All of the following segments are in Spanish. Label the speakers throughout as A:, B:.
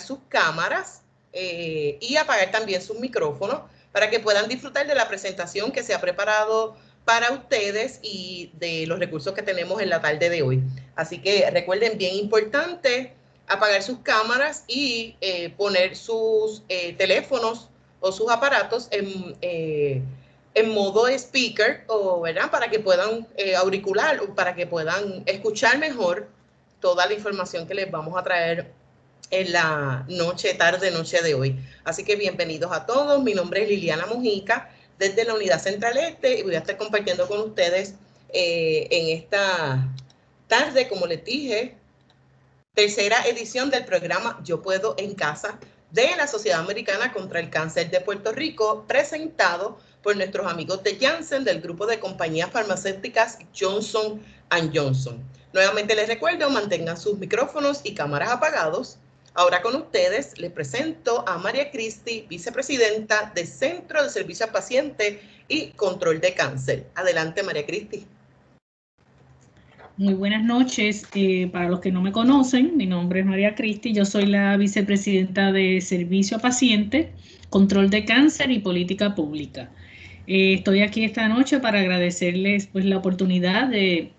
A: sus cámaras y apagar también sus micrófonos para que puedan disfrutar de la presentación que se ha preparado para ustedes y de los recursos que tenemos en la tarde de hoy. Así que recuerden, bien importante, apagar sus cámaras y poner sus teléfonos o sus aparatos en modo speaker, ¿verdad? Para que puedan auricular o para que puedan escuchar mejor toda la información que les vamos a traer en la tarde de hoy. Así que bienvenidos a todos. Mi nombre es Liliana Mojica, desde la Unidad Central Este, y voy a estar compartiendo con ustedes en esta tarde, como les dije, tercera edición del programa Yo Puedo en Casa de la Sociedad Americana contra el Cáncer de Puerto Rico, presentado por nuestros amigos de Janssen del grupo de compañías farmacéuticas Johnson & Johnson. Nuevamente les recuerdo, mantengan sus micrófonos y cámaras apagados. Ahora con ustedes les presento a María Cristi, vicepresidenta del Centro de Servicio al Paciente y Control de Cáncer. Adelante, María Cristi.
B: Muy buenas noches. Para los que no me conocen, mi nombre es María Cristi, yo soy la vicepresidenta de Servicio a Paciente, Control de Cáncer y Política Pública. Estoy aquí esta noche para agradecerles pues, la oportunidad de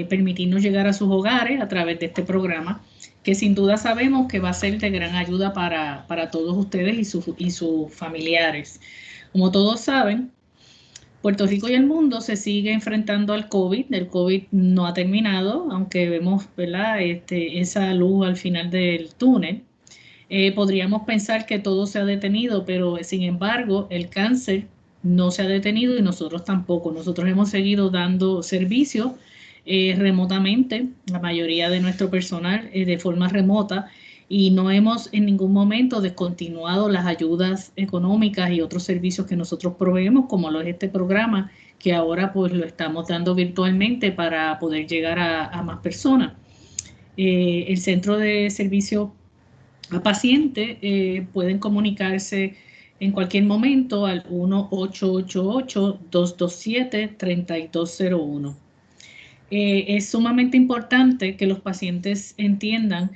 B: permitirnos llegar a sus hogares a través de este programa, que sin duda sabemos que va a ser de gran ayuda para todos ustedes y sus familiares. Como todos saben, Puerto Rico y el mundo se sigue enfrentando al COVID. El COVID no ha terminado, aunque vemos, ¿verdad?, esa luz al final del túnel. Podríamos pensar que todo se ha detenido, pero sin embargo el cáncer no se ha detenido y nosotros tampoco. Nosotros hemos seguido dando servicios remotamente, la mayoría de nuestro personal de forma remota, y no hemos en ningún momento descontinuado las ayudas económicas y otros servicios que nosotros proveemos, como lo es este programa, que ahora pues lo estamos dando virtualmente para poder llegar a más personas. El Centro de Servicio a Paciente pueden comunicarse en cualquier momento al 1-888-227-3201. Es sumamente importante que los pacientes entiendan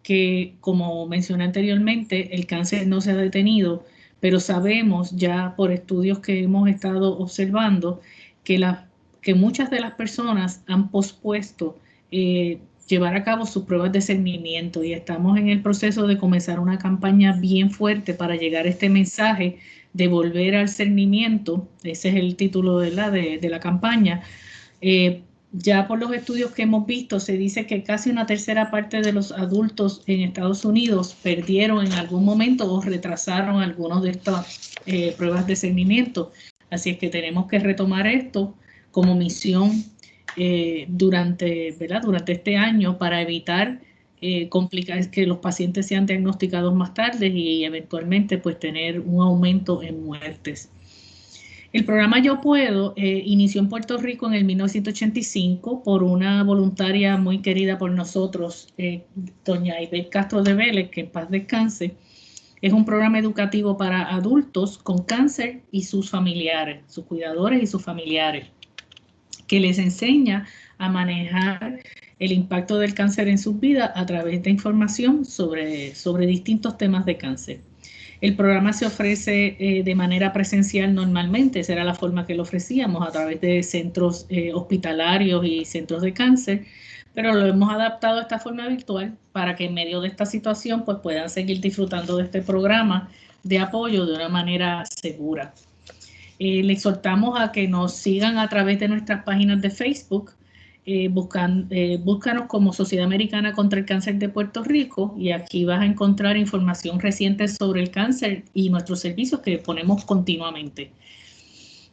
B: que, como mencioné anteriormente, el cáncer no se ha detenido, pero sabemos ya por estudios que hemos estado observando que muchas de las personas han pospuesto llevar a cabo sus pruebas de cernimiento, y estamos en el proceso de comenzar una campaña bien fuerte para llegar a este mensaje de volver al cernimiento. Ese es el título de la campaña. Ya por los estudios que hemos visto, se dice que casi una tercera parte de los adultos en Estados Unidos perdieron en algún momento o retrasaron algunas de estas pruebas de cernimiento. Así es que tenemos que retomar esto como misión durante este año para evitar que los pacientes sean diagnosticados más tarde y eventualmente pues tener un aumento en muertes. El programa Yo Puedo inició en Puerto Rico en el 1985 por una voluntaria muy querida por nosotros, doña Ivette Castro de Vélez, que en paz descanse. Es un programa educativo para adultos con cáncer y sus familiares, sus cuidadores y sus familiares, que les enseña a manejar el impacto del cáncer en sus vidas a través de información sobre distintos temas de cáncer. El programa se ofrece de manera presencial normalmente, esa era la forma que lo ofrecíamos a través de centros hospitalarios y centros de cáncer, pero lo hemos adaptado a esta forma virtual para que en medio de esta situación pues puedan seguir disfrutando de este programa de apoyo de una manera segura. Le exhortamos a que nos sigan a través de nuestras páginas de Facebook. Búscanos como Sociedad Americana contra el Cáncer de Puerto Rico, y aquí vas a encontrar información reciente sobre el cáncer y nuestros servicios que ponemos continuamente.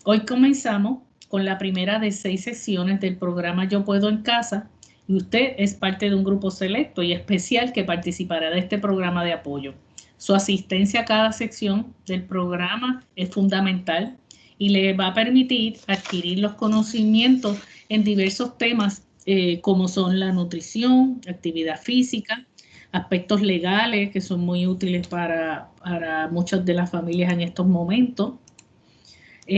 B: Hoy comenzamos con la primera de 6 sesiones del programa Yo Puedo en Casa, y usted es parte de un grupo selecto y especial que participará de este programa de apoyo. Su asistencia a cada sección del programa es fundamental y le va a permitir adquirir los conocimientos en diversos temas como son la nutrición, actividad física, aspectos legales que son muy útiles para muchas de las familias en estos momentos,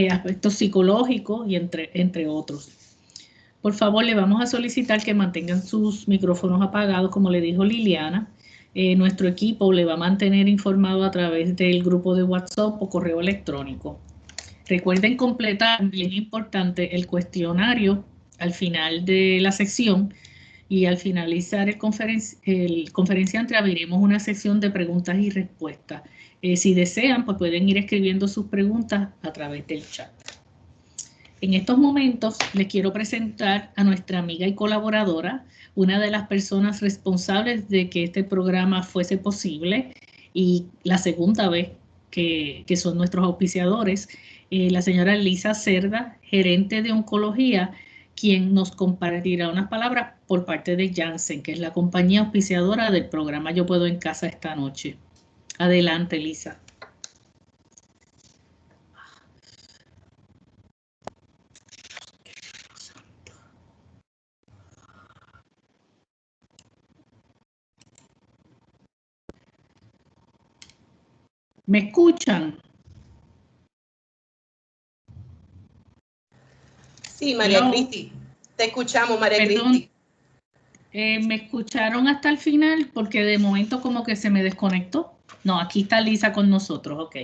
B: aspectos psicológicos y entre otros. Por favor, le vamos a solicitar que mantengan sus micrófonos apagados, como le dijo Liliana, nuestro equipo le va a mantener informado a través del grupo de WhatsApp o correo electrónico. Recuerden completar, bien importante, el cuestionario al final de la sección, y al finalizar el conferenciante abriremos una sección de preguntas y respuestas. Si desean, pues pueden ir escribiendo sus preguntas a través del chat. En estos momentos les quiero presentar a nuestra amiga y colaboradora, una de las personas responsables de que este programa fuese posible y la segunda vez que son nuestros auspiciadores, la señora Lisa Cerda, gerente de oncología, quien nos compartirá unas palabras por parte de Janssen, que es la compañía auspiciadora del programa Yo Puedo en Casa esta noche. Adelante, Lisa. ¿Me escuchan?
A: Sí, María Cristi. Te escuchamos, María Cristi.
B: ¿Me escucharon hasta el final? Porque de momento como que se me desconectó. No, aquí está Lisa con nosotros, ok.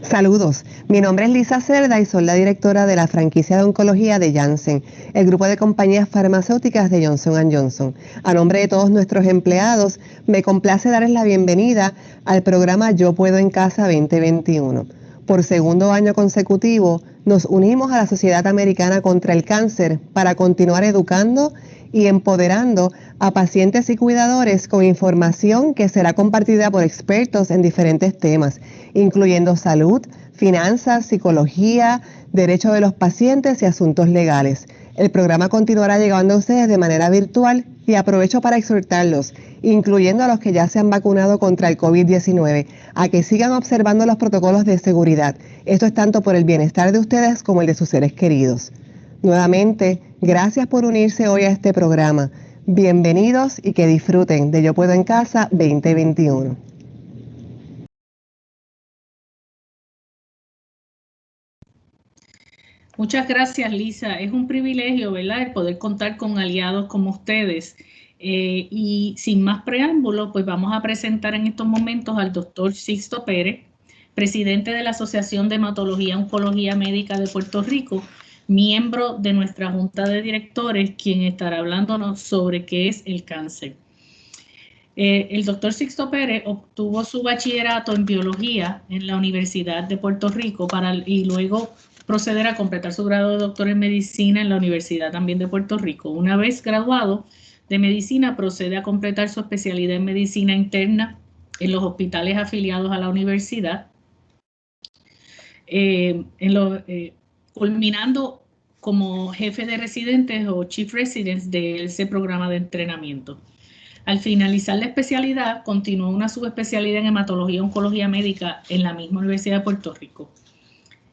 C: Saludos, mi nombre es Lisa Cerda y soy la directora de la franquicia de oncología de Janssen, el grupo de compañías farmacéuticas de Johnson & Johnson. A nombre de todos nuestros empleados, me complace darles la bienvenida al programa Yo Puedo en Casa 2021. Por segundo año consecutivo, nos unimos a la Sociedad Americana contra el Cáncer para continuar educando y empoderando a pacientes y cuidadores con información que será compartida por expertos en diferentes temas, incluyendo salud, finanzas, psicología, derechos de los pacientes y asuntos legales. El programa continuará llegando a ustedes de manera virtual y aprovecho para exhortarlos, incluyendo a los que ya se han vacunado contra el COVID-19, a que sigan observando los protocolos de seguridad. Esto es tanto por el bienestar de ustedes como el de sus seres queridos. Nuevamente, gracias por unirse hoy a este programa. Bienvenidos y que disfruten de Yo Puedo en Casa 2021.
B: Muchas gracias, Lisa. Es un privilegio, ¿verdad?, el poder contar con aliados como ustedes. Y sin más preámbulo, pues vamos a presentar en estos momentos al doctor Sixto Pérez, presidente de la Asociación de Hematología y Oncología Médica de Puerto Rico, miembro de nuestra Junta de Directores, quien estará hablándonos sobre qué es el cáncer. El doctor Sixto Pérez obtuvo su bachillerato en biología en la Universidad de Puerto Rico y luego proceder a completar su grado de doctor en medicina en la Universidad también de Puerto Rico. Una vez graduado de medicina, procede a completar su especialidad en medicina interna en los hospitales afiliados a la universidad, culminando como jefe de residentes o chief residence de ese programa de entrenamiento. Al finalizar la especialidad, continuó una subespecialidad en hematología y oncología médica en la misma Universidad de Puerto Rico.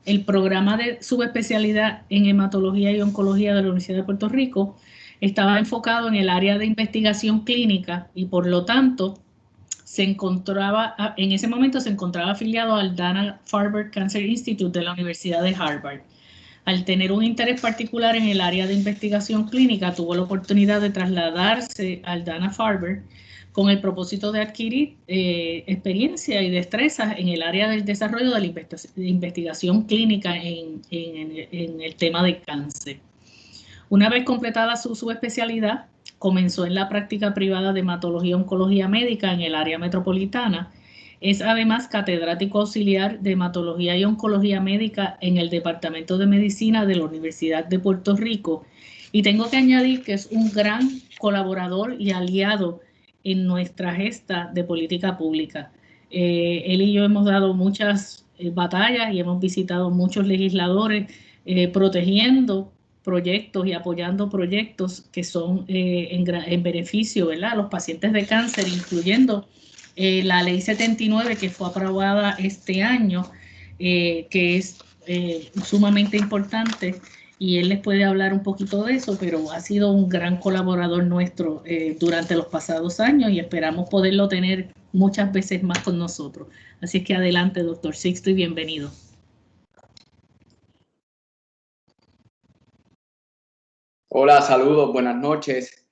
B: El programa de subespecialidad en hematología y oncología de la Universidad de Puerto Rico estaba enfocado en el área de investigación clínica y por lo tanto en ese momento se encontraba afiliado al Dana-Farber Cancer Institute de la Universidad de Harvard. Al tener un interés particular en el área de investigación clínica, tuvo la oportunidad de trasladarse al Dana-Farber con el propósito de adquirir experiencia y destrezas en el área del desarrollo de la investigación clínica en el tema de cáncer. Una vez completada su subespecialidad, comenzó en la práctica privada de hematología y oncología médica en el área metropolitana. Es además catedrático auxiliar de hematología y oncología médica en el Departamento de Medicina de la Universidad de Puerto Rico. Y tengo que añadir que es un gran colaborador y aliado en nuestra gesta de política pública. Él y yo hemos dado muchas batallas y hemos visitado muchos legisladores protegiendo proyectos y apoyando proyectos que son en beneficio, ¿verdad?, a los pacientes de cáncer, incluyendo la ley 79 que fue aprobada este año, que es sumamente importante, y él les puede hablar un poquito de eso, pero ha sido un gran colaborador nuestro durante los pasados años y esperamos poderlo tener muchas veces más con nosotros. Así es que adelante, doctor Sixto, y bienvenido.
D: Hola, saludos, buenas noches.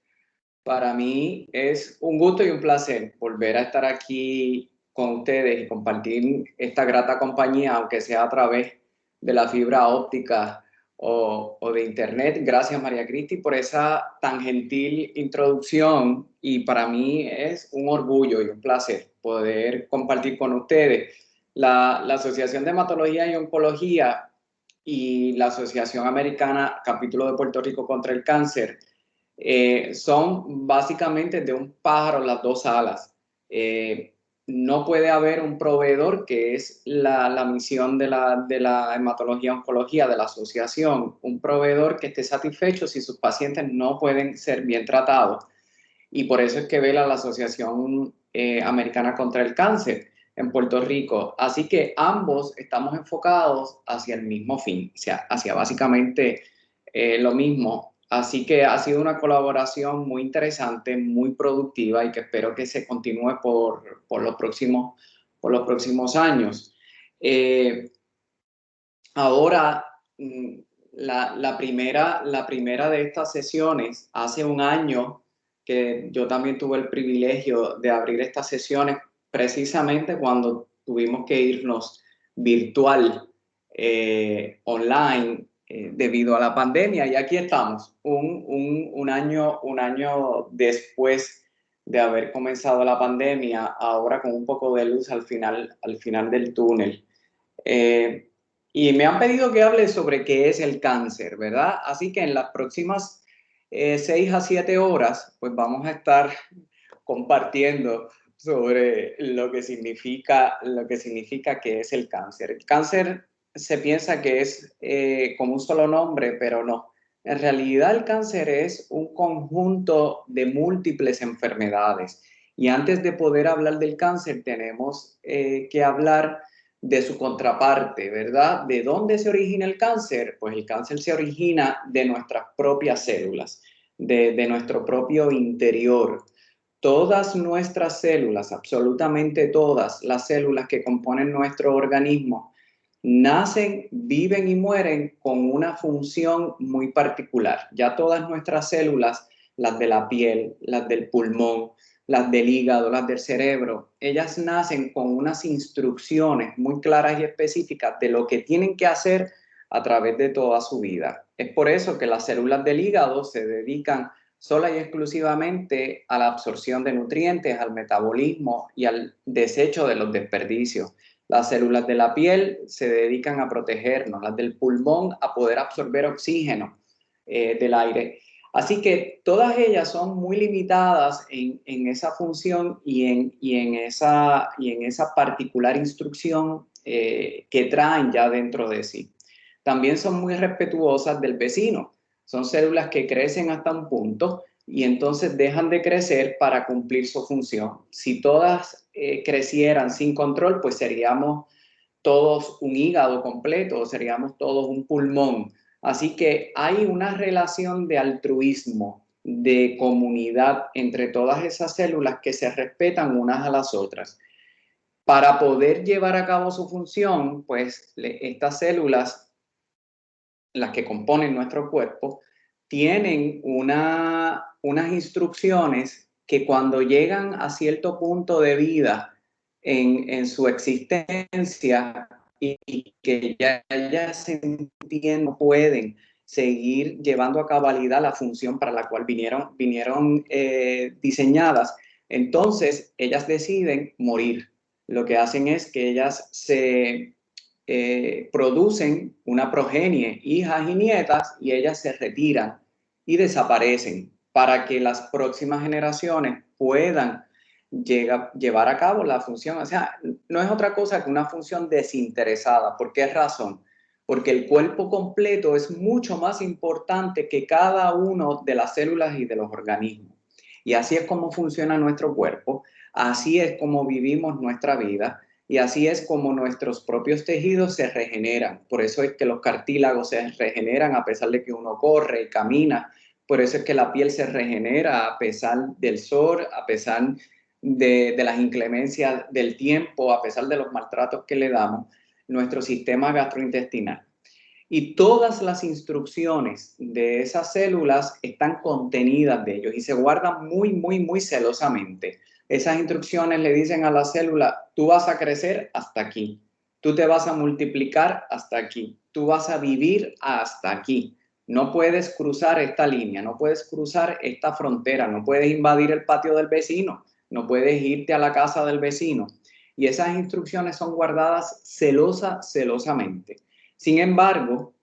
D: Para mí es un gusto y un placer volver a estar aquí con ustedes y compartir esta grata compañía, aunque sea a través de la fibra óptica o de internet. Gracias, María Cristi, por esa tan gentil introducción, y para mí es un orgullo y un placer poder compartir con ustedes. La Asociación de Hematología y Oncología y la Asociación Americana Capítulo de Puerto Rico contra el Cáncer son básicamente de un pájaro las dos alas. No puede haber un proveedor, que es la misión de la hematología oncología de la asociación, un proveedor que esté satisfecho si sus pacientes no pueden ser bien tratados. Y por eso es que vela la Asociación Americana contra el Cáncer en Puerto Rico. Así que ambos estamos enfocados hacia el mismo fin, o sea, hacia básicamente lo mismo. Así que ha sido una colaboración muy interesante, muy productiva, y que espero que se continúe por los próximos años. Ahora, la primera de estas sesiones, hace un año que yo también tuve el privilegio de abrir estas sesiones, precisamente cuando tuvimos que irnos virtual, online, debido a la pandemia, y aquí estamos, un año después de haber comenzado la pandemia, ahora con un poco de luz al final del túnel. Y me han pedido que hable sobre qué es el cáncer, ¿verdad? Así que en las próximas 6 a 7 horas, pues vamos a estar compartiendo sobre lo que significa que es el cáncer. El cáncer se piensa que es como un solo nombre, pero no. En realidad el cáncer es un conjunto de múltiples enfermedades. Y antes de poder hablar del cáncer, tenemos que hablar de su contraparte, ¿verdad? ¿De dónde se origina el cáncer? Pues el cáncer se origina de nuestras propias células, de nuestro propio interior. Todas nuestras células, absolutamente todas las células que componen nuestro organismo, nacen, viven y mueren con una función muy particular. Ya todas nuestras células, las de la piel, las del pulmón, las del hígado, las del cerebro, ellas nacen con unas instrucciones muy claras y específicas de lo que tienen que hacer a través de toda su vida. Es por eso que las células del hígado se dedican sola y exclusivamente a la absorción de nutrientes, al metabolismo y al desecho de los desperdicios. Las células de la piel se dedican a protegernos, las del pulmón a poder absorber oxígeno del aire. Así que todas ellas son muy limitadas en esa función y en esa particular instrucción que traen ya dentro de sí. También son muy respetuosas del vecino. Son células que crecen hasta un punto y entonces dejan de crecer para cumplir su función. Si todas crecieran sin control, pues seríamos todos un hígado completo, o seríamos todos un pulmón. Así que hay una relación de altruismo, de comunidad entre todas esas células que se respetan unas a las otras. Para poder llevar a cabo su función, pues estas células, las que componen nuestro cuerpo, tienen unas instrucciones que cuando llegan a cierto punto de vida en su existencia y que ya se entienden, no pueden seguir llevando a cabalidad la función para la cual vinieron diseñadas, entonces ellas deciden morir. Lo que hacen es que ellas se producen una progenie, hijas y nietas, y ellas se retiran y desaparecen para que las próximas generaciones puedan llevar a cabo la función. O sea, no es otra cosa que una función desinteresada. ¿Por qué razón? Porque el cuerpo completo es mucho más importante que cada uno de las células y de los organismos. Y así es como funciona nuestro cuerpo, así es como vivimos nuestra vida. Y así es como nuestros propios tejidos se regeneran. Por eso es que los cartílagos se regeneran a pesar de que uno corre y camina. Por eso es que la piel se regenera a pesar del sol, a pesar de las inclemencias del tiempo, a pesar de los maltratos que le damos, nuestro sistema gastrointestinal. Y todas las instrucciones de esas células están contenidas de ellos y se guardan muy celosamente. Esas instrucciones le dicen a la célula, tú vas a crecer hasta aquí, tú te vas a multiplicar hasta aquí, tú vas a vivir hasta aquí. No puedes cruzar esta línea, no puedes cruzar esta frontera, no puedes invadir el patio del vecino, no puedes irte a la casa del vecino. Y esas instrucciones son guardadas celosamente. Sin embargo,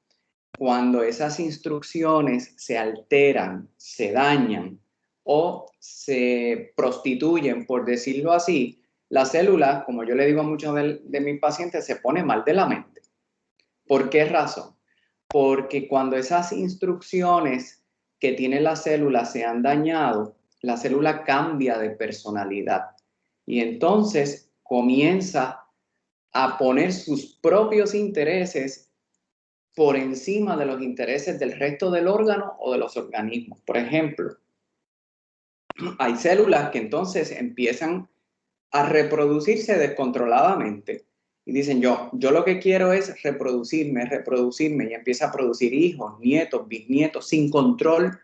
D: cuando esas instrucciones se alteran, se dañan o se prostituyen, por decirlo así, la célula, como yo le digo a muchos de mis pacientes, se pone mal de la mente. ¿Por qué razón? Porque cuando esas instrucciones que tiene la célula se han dañado, la célula cambia de personalidad y entonces comienza a poner sus propios intereses por encima de los intereses del resto del órgano o de los organismos. Por ejemplo, hay células que entonces empiezan a reproducirse descontroladamente y dicen yo lo que quiero es reproducirme y empieza a producir hijos, nietos, bisnietos sin control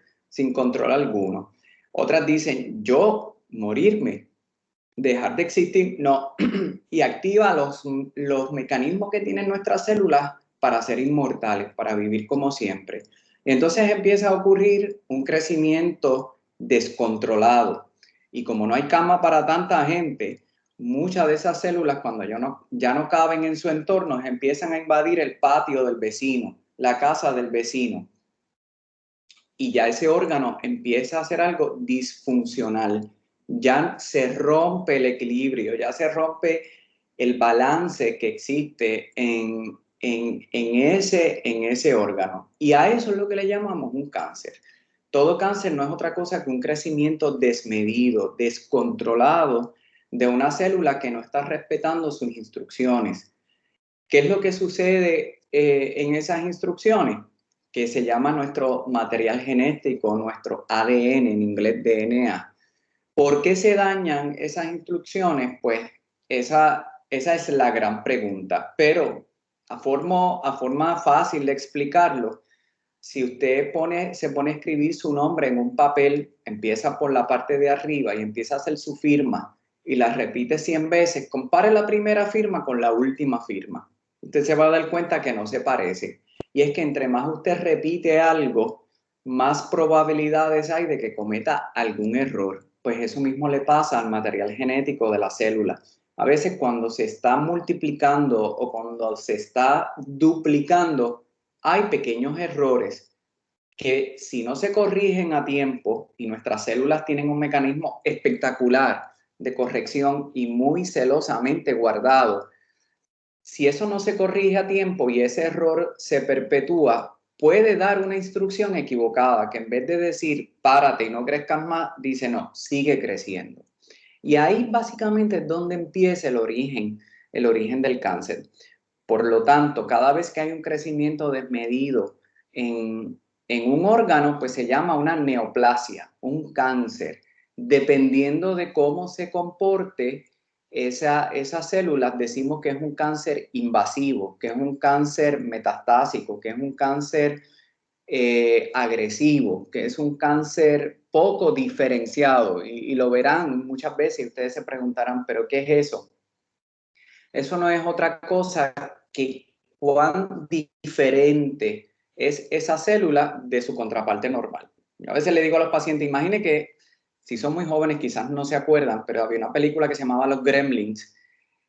D: alguno. Otras dicen yo morirme, dejar de existir, no, y activa los mecanismos que tienen nuestras células para ser inmortales, para vivir como siempre. Y entonces empieza a ocurrir un crecimiento descontrolado. Y como no hay cama para tanta gente, muchas de esas células, cuando ya no caben en su entorno, empiezan a invadir el patio del vecino, la casa del vecino. Y ya ese órgano empieza a hacer algo disfuncional. Ya se rompe el equilibrio, ya se rompe el balance que existe en ese órgano. Y a eso es lo que le llamamos un cáncer. Todo cáncer no es otra cosa que un crecimiento desmedido, descontrolado de una célula que no está respetando sus instrucciones. ¿Qué es lo que sucede en esas instrucciones? Que se llama nuestro material genético, nuestro ADN, en inglés DNA. ¿Por qué se dañan esas instrucciones? Pues esa es la gran pregunta. Pero a forma fácil de explicarlo, si usted se pone a escribir su nombre en un papel, empieza por la parte de arriba y empieza a hacer su firma y la repite 100 veces, compare la primera firma con la última firma. Usted se va a dar cuenta que no se parece. Y es que entre más usted repite algo, más probabilidades hay de que cometa algún error. Pues eso mismo le pasa al material genético de la célula. A veces cuando se está multiplicando o cuando se está duplicando, hay pequeños errores que si no se corrigen a tiempo, y nuestras células tienen un mecanismo espectacular de corrección y muy celosamente guardado, si eso no se corrige a tiempo y ese error se perpetúa, puede dar una instrucción equivocada que en vez de decir párate y no crezcas más, dice no, sigue creciendo. Y ahí básicamente es donde empieza el origen del cáncer. Por lo tanto, cada vez que hay un crecimiento desmedido en un órgano, pues se llama una neoplasia, un cáncer. Dependiendo de cómo se comporte esas células, decimos que es un cáncer invasivo, que es un cáncer metastásico, que es un cáncer agresivo, que es un cáncer poco diferenciado. Y lo verán muchas veces y ustedes se preguntarán, ¿pero qué es eso? Eso no es otra cosa que cuán diferente es esa célula de su contraparte normal. Yo a veces le digo a los pacientes, imagine que si son muy jóvenes quizás no se acuerdan, pero había una película que se llamaba Los Gremlins,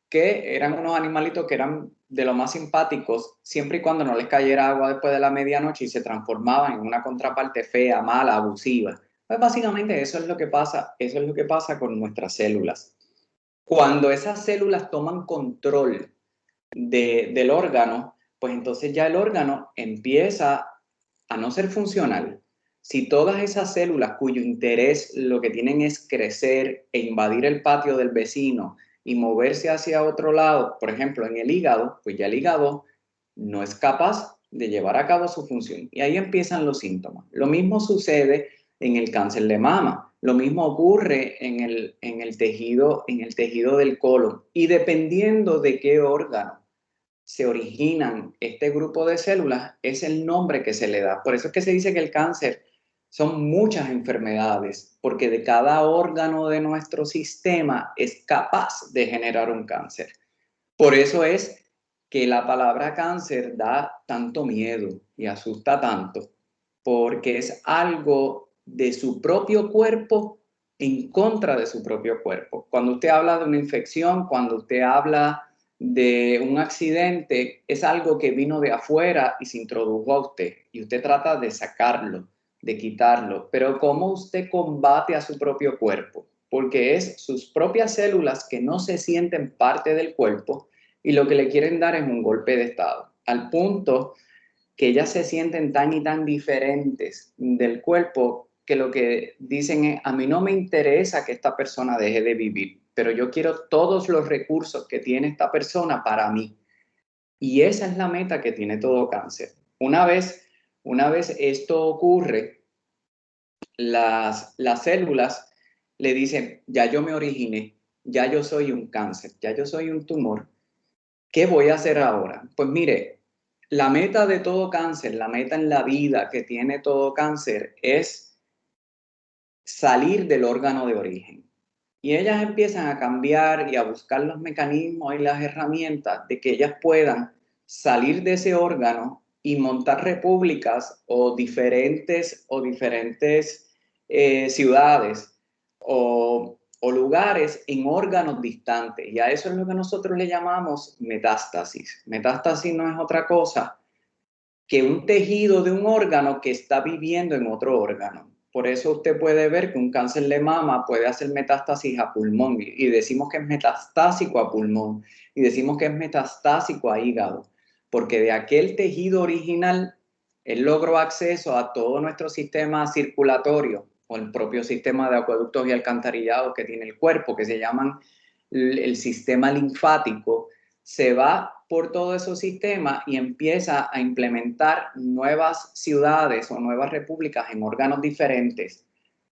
D: que eran unos animalitos que eran de lo más simpáticos siempre y cuando no les cayera agua después de la medianoche y se transformaban en una contraparte fea, mala, abusiva. Pues básicamente eso es lo que pasa con nuestras células. Cuando esas células toman control del órgano, pues entonces ya el órgano empieza a no ser funcional. Si todas esas células cuyo interés lo que tienen es crecer e invadir el patio del vecino y moverse hacia otro lado, por ejemplo en el hígado, pues ya el hígado no es capaz de llevar a cabo su función. Y ahí empiezan los síntomas. Lo mismo sucede en el cáncer de mama. Lo mismo ocurre en el tejido del colon. Y dependiendo de qué órgano se originan este grupo de células es el nombre que se le da. Por eso es que se dice que el cáncer son muchas enfermedades, porque de cada órgano de nuestro sistema es capaz de generar un cáncer. Por eso es que la palabra cáncer da tanto miedo y asusta tanto, porque es algo de su propio cuerpo en contra de su propio cuerpo. Cuando usted habla de una infección, cuando usted habla de un accidente, es algo que vino de afuera y se introdujo a usted y usted trata de sacarlo, de quitarlo. Pero ¿cómo usted combate a su propio cuerpo? Porque es sus propias células que no se sienten parte del cuerpo y lo que le quieren dar es un golpe de estado, al punto que ellas se sienten tan y tan diferentes del cuerpo que lo que dicen es, a mí no me interesa que esta persona deje de vivir, pero yo quiero todos los recursos que tiene esta persona para mí. Y esa es la meta que tiene todo cáncer. Una vez esto ocurre, las células le dicen, ya yo me originé, ya yo soy un cáncer, ya yo soy un tumor. ¿Qué voy a hacer ahora? Pues mire, la meta de todo cáncer, la meta en la vida que tiene todo cáncer es salir del órgano de origen. Y ellas empiezan a cambiar y a buscar los mecanismos y las herramientas de que ellas puedan salir de ese órgano y montar repúblicas o diferentes ciudades o lugares en órganos distantes. Y a eso es lo que nosotros le llamamos metástasis. Metástasis no es otra cosa que un tejido de un órgano que está viviendo en otro órgano. Por eso usted puede ver que un cáncer de mama puede hacer metástasis a pulmón y decimos que es metastásico a pulmón y decimos que es metastásico a hígado, porque de aquel tejido original él logró acceso a todo nuestro sistema circulatorio o el propio sistema de acueductos y alcantarillados que tiene el cuerpo, que se llaman el sistema linfático, se va por todo ese sistema y empieza a implementar nuevas ciudades o nuevas repúblicas en órganos diferentes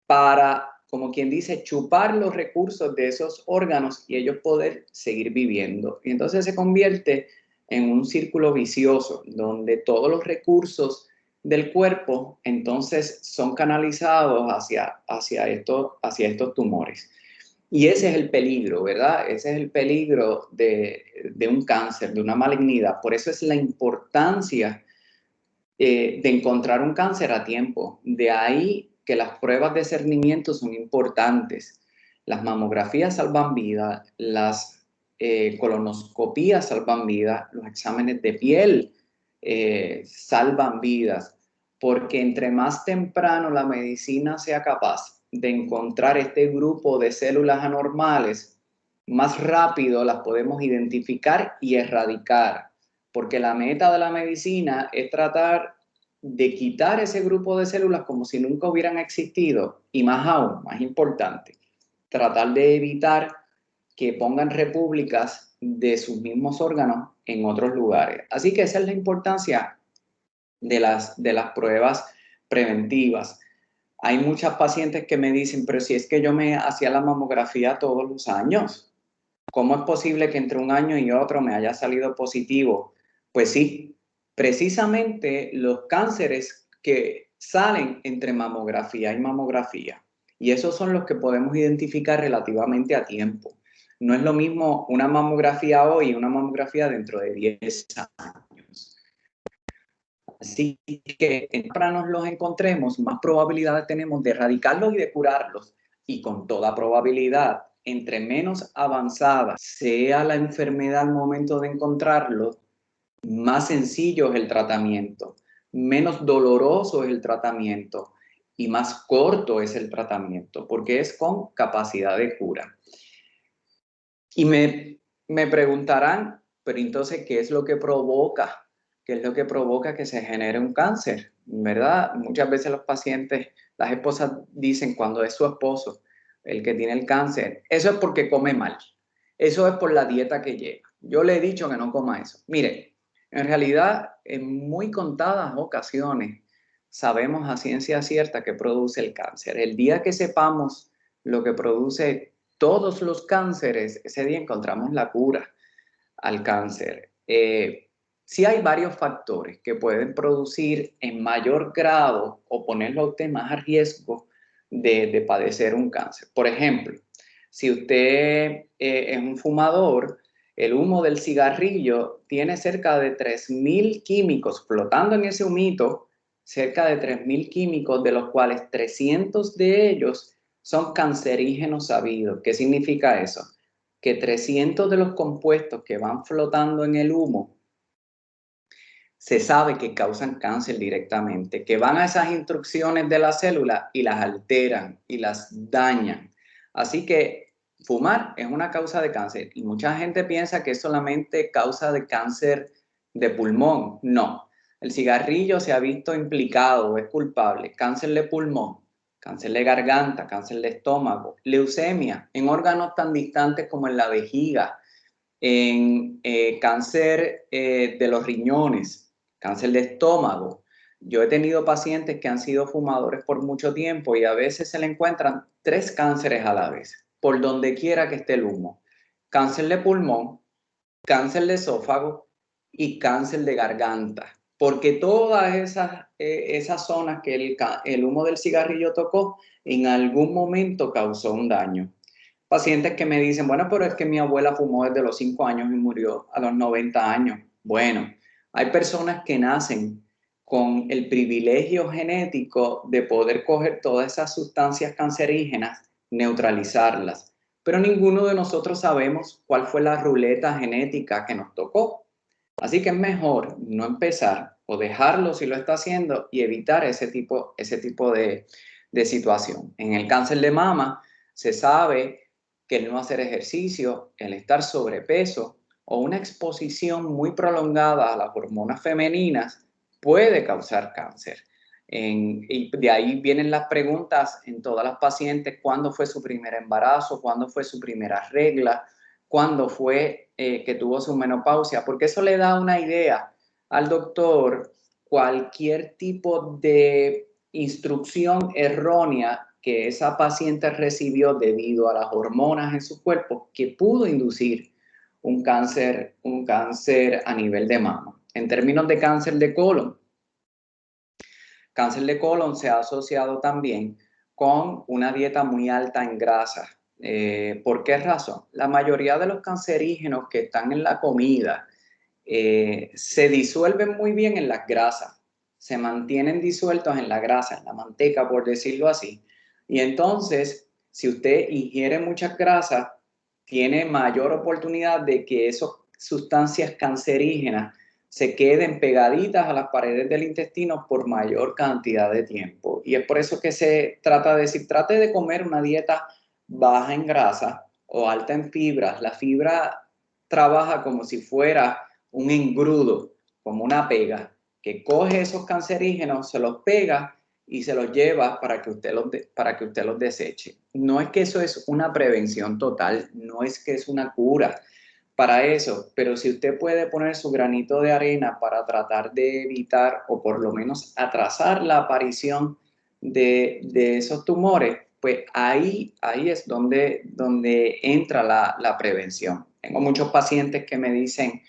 D: para, como quien dice, chupar los recursos de esos órganos y ellos poder seguir viviendo. Y entonces se convierte en un círculo vicioso donde todos los recursos del cuerpo entonces son canalizados hacia estos tumores. Y ese es el peligro, ¿verdad? Ese es el peligro de un cáncer, de una malignidad. Por eso es la importancia de encontrar un cáncer a tiempo. De ahí que las pruebas de cernimiento son importantes. Las mamografías salvan vidas, las colonoscopías salvan vidas, los exámenes de piel salvan vidas, porque entre más temprano la medicina sea capaz de encontrar este grupo de células anormales, más rápido las podemos identificar y erradicar, porque la meta de la medicina es tratar de quitar ese grupo de células como si nunca hubieran existido y más aún, más importante, tratar de evitar que pongan repúblicas de sus mismos órganos en otros lugares. Así que esa es la importancia de las pruebas preventivas. Hay muchas pacientes que me dicen, pero si es que yo me hacía la mamografía todos los años, ¿cómo es posible que entre un año y otro me haya salido positivo? Pues sí, precisamente los cánceres que salen entre mamografía y mamografía, y esos son los que podemos identificar relativamente a tiempo. No es lo mismo una mamografía hoy y una mamografía dentro de 10 años. Así que temprano los encontremos, más probabilidades tenemos de erradicarlos y de curarlos. Y con toda probabilidad, entre menos avanzada sea la enfermedad al momento de encontrarlos, más sencillo es el tratamiento, menos doloroso es el tratamiento y más corto es el tratamiento, porque es con capacidad de cura. Y me preguntarán, pero entonces, ¿qué es lo que provoca? ¿Qué es lo que provoca que se genere un cáncer? ¿Verdad? Muchas veces los pacientes, las esposas dicen cuando es su esposo el que tiene el cáncer, eso es porque come mal, eso es por la dieta que lleva. Yo le he dicho que no coma eso. Mire, en realidad, en muy contadas ocasiones sabemos a ciencia cierta que produce el cáncer. El día que sepamos lo que produce todos los cánceres, ese día encontramos la cura al cáncer. Sí hay varios factores que pueden producir en mayor grado o ponerlo a usted más a riesgo de padecer un cáncer. Por ejemplo, si usted es un fumador, el humo del cigarrillo tiene cerca de 3.000 químicos flotando en ese humito, cerca de 3.000 químicos, de los cuales 300 de ellos son cancerígenos sabidos. ¿Qué significa eso? Que 300 de los compuestos que van flotando en el humo se sabe que causan cáncer directamente, que van a esas instrucciones de la célula y las alteran y las dañan. Así que fumar es una causa de cáncer y mucha gente piensa que es solamente causa de cáncer de pulmón. No, el cigarrillo se ha visto implicado, es culpable, cáncer de pulmón, cáncer de garganta, cáncer de estómago, leucemia en órganos tan distantes como en la vejiga, en cáncer de los riñones, cáncer de estómago. Yo he tenido pacientes que han sido fumadores por mucho tiempo y a veces se le encuentran 3 cánceres a la vez, por donde quiera que esté el humo. Cáncer de pulmón, cáncer de esófago y cáncer de garganta, porque todas esas zonas que el humo del cigarrillo tocó, en algún momento causó un daño. Pacientes que me dicen, bueno, pero es que mi abuela fumó desde los 5 años y murió a los 90 años. Bueno, hay personas que nacen con el privilegio genético de poder coger todas esas sustancias cancerígenas, neutralizarlas, pero ninguno de nosotros sabemos cuál fue la ruleta genética que nos tocó. Así que es mejor no empezar o dejarlo si lo está haciendo y evitar ese tipo de situación. En el cáncer de mama se sabe que el no hacer ejercicio, el estar sobrepeso o una exposición muy prolongada a las hormonas femeninas puede causar cáncer. Y de ahí vienen las preguntas en todas las pacientes: ¿cuándo fue su primer embarazo? ¿Cuándo fue su primera regla? ¿Cuándo fue que tuvo su menopausia? Porque eso le da una idea al doctor cualquier tipo de instrucción errónea que esa paciente recibió debido a las hormonas en su cuerpo, que pudo inducir un cáncer a nivel de mama. En términos de cáncer de colon se ha asociado también con una dieta muy alta en grasa. ¿Por qué razón? La mayoría de los cancerígenos que están en la comida se disuelven muy bien en las grasas, se mantienen disueltos en la grasa, en la manteca, por decirlo así. Y entonces, si usted ingiere muchas grasas, tiene mayor oportunidad de que esas sustancias cancerígenas se queden pegaditas a las paredes del intestino por mayor cantidad de tiempo. Y es por eso que se trata de decir, trate de comer una dieta baja en grasa o alta en fibras. La fibra trabaja como si fuera un engrudo, como una pega, que coge esos cancerígenos, se los pega y se los lleva para que usted los deseche. No es que eso es una prevención total, no es que es una cura para eso, pero si usted puede poner su granito de arena para tratar de evitar o por lo menos atrasar la aparición de esos tumores, pues ahí es donde entra la prevención. Tengo muchos pacientes que me dicen,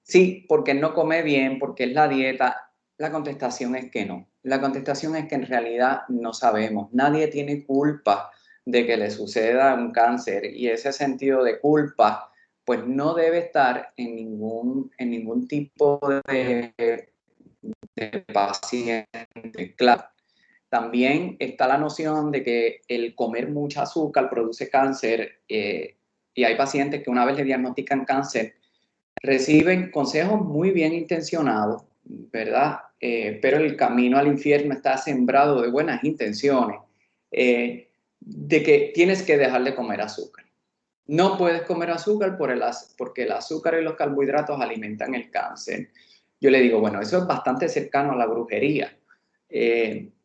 D: sí, porque no come bien, porque es la dieta. La contestación es que no. La contestación es que en realidad no sabemos. Nadie tiene culpa de que le suceda un cáncer y ese sentido de culpa pues no debe estar en ningún tipo de paciente. Claro, también está la noción de que el comer mucha azúcar produce cáncer y hay pacientes que una vez le diagnostican cáncer reciben consejos muy bien intencionados, ¿verdad? Pero el camino al infierno está sembrado de buenas intenciones, de que tienes que dejar de comer azúcar. No puedes comer azúcar porque el azúcar y los carbohidratos alimentan el cáncer. Yo le digo, bueno, eso es bastante cercano a la brujería,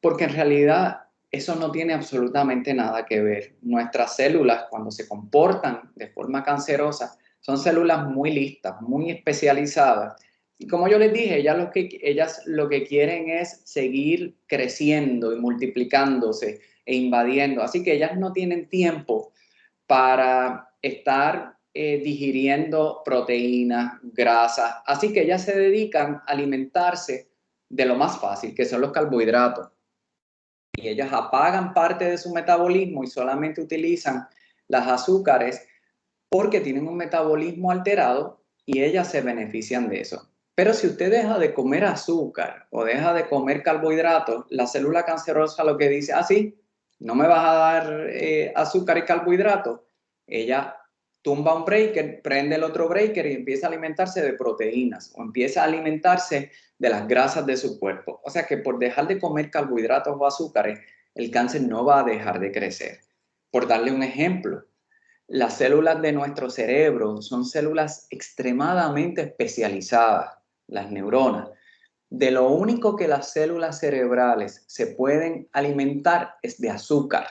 D: porque en realidad eso no tiene absolutamente nada que ver. Nuestras células, cuando se comportan de forma cancerosa, son células muy listas, muy especializadas. Y como yo les dije, ellas lo que quieren es seguir creciendo y multiplicándose e invadiendo. Así que ellas no tienen tiempo para estar digiriendo proteínas, grasas, así que ellas se dedican a alimentarse de lo más fácil, que son los carbohidratos. Y ellas apagan parte de su metabolismo y solamente utilizan las azúcares porque tienen un metabolismo alterado y ellas se benefician de eso. Pero si usted deja de comer azúcar o deja de comer carbohidratos, la célula cancerosa lo que dice, sí, no me vas a dar azúcar y carbohidratos, ella tumba un breaker, prende el otro breaker y empieza a alimentarse de proteínas o empieza a alimentarse de las grasas de su cuerpo. O sea que por dejar de comer carbohidratos o azúcares, el cáncer no va a dejar de crecer. Por darle un ejemplo, las células de nuestro cerebro son células extremadamente especializadas, las neuronas. De lo único que las células cerebrales se pueden alimentar es de azúcar.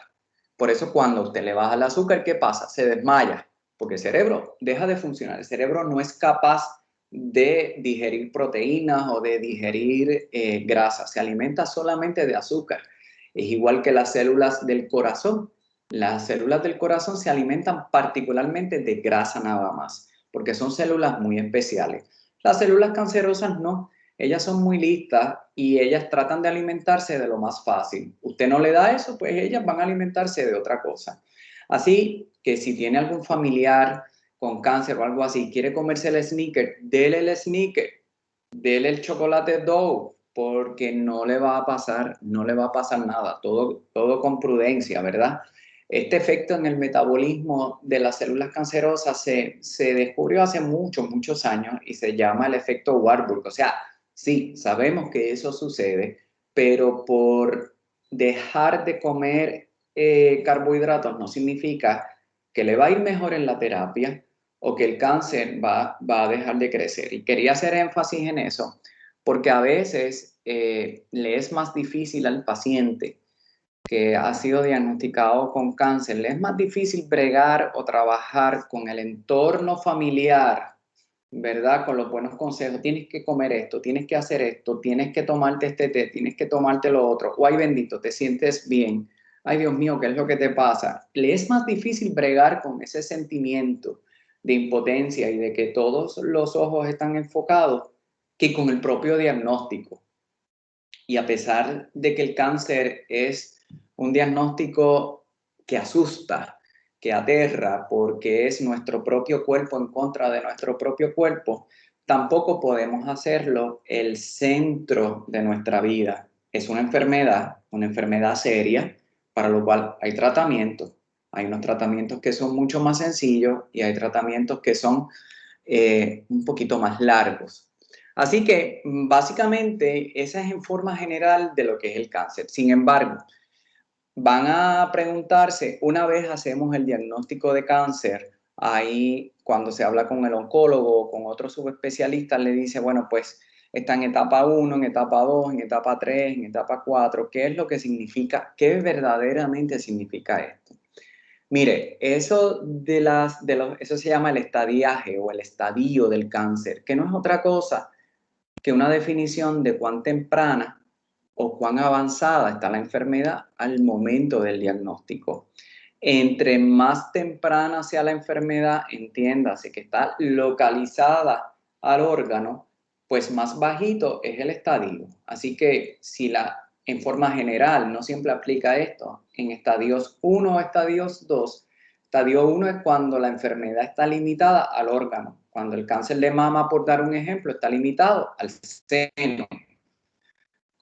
D: Por eso cuando usted le baja el azúcar, ¿qué pasa? Se desmaya, porque el cerebro deja de funcionar. El cerebro no es capaz de digerir proteínas o de digerir grasas. Se alimenta solamente de azúcar. Es igual que las células del corazón. Las células del corazón se alimentan particularmente de grasa nada más, porque son células muy especiales. Las células cancerosas no. Ellas son muy listas y ellas tratan de alimentarse de lo más fácil. Usted no le da eso, pues ellas van a alimentarse de otra cosa. Así que si tiene algún familiar con cáncer o algo así, quiere comerse el Snickers, dele el Snickers, dele el chocolate Dove, porque no le va a pasar nada, todo con prudencia, ¿verdad? Este efecto en el metabolismo de las células cancerosas se descubrió hace muchos años y se llama el efecto Warburg. O sea, sí, sabemos que eso sucede, pero por dejar de comer carbohidratos no significa que le va a ir mejor en la terapia o que el cáncer va a dejar de crecer. Y quería hacer énfasis en eso, porque a veces le es más difícil al paciente que ha sido diagnosticado con cáncer, le es más difícil bregar o trabajar con el entorno familiar, ¿verdad? Con los buenos consejos, tienes que comer esto, tienes que hacer esto, tienes que tomarte este té, tienes que tomarte lo otro, o ay bendito, te sientes bien, ay Dios mío, ¿qué es lo que te pasa? Le es más difícil bregar con ese sentimiento de impotencia y de que todos los ojos están enfocados que con el propio diagnóstico. Y a pesar de que el cáncer es un diagnóstico que asusta, que aterra, porque es nuestro propio cuerpo en contra de nuestro propio cuerpo, tampoco podemos hacerlo el centro de nuestra vida. Es una enfermedad seria, para lo cual hay tratamientos. Hay unos tratamientos que son mucho más sencillos y hay tratamientos que son un poquito más largos. Así que básicamente esa es en forma general de lo que es el cáncer. Sin embargo, van a preguntarse, una vez hacemos el diagnóstico de cáncer, ahí cuando se habla con el oncólogo o con otros subespecialistas, le dice, bueno, pues está en etapa 1, en etapa 2, en etapa 3, en etapa 4. ¿Qué es lo que significa? ¿Qué verdaderamente significa esto? Mire, eso eso se llama el estadiaje o el estadio del cáncer, que no es otra cosa que una definición de cuán temprana o cuán avanzada está la enfermedad al momento del diagnóstico. Entre más temprana sea la enfermedad, entiéndase que está localizada al órgano, pues más bajito es el estadio. Así que en forma general, no siempre aplica esto, en estadios 1 o estadios 2, estadio 1 es cuando la enfermedad está limitada al órgano. Cuando el cáncer de mama, por dar un ejemplo, está limitado al seno.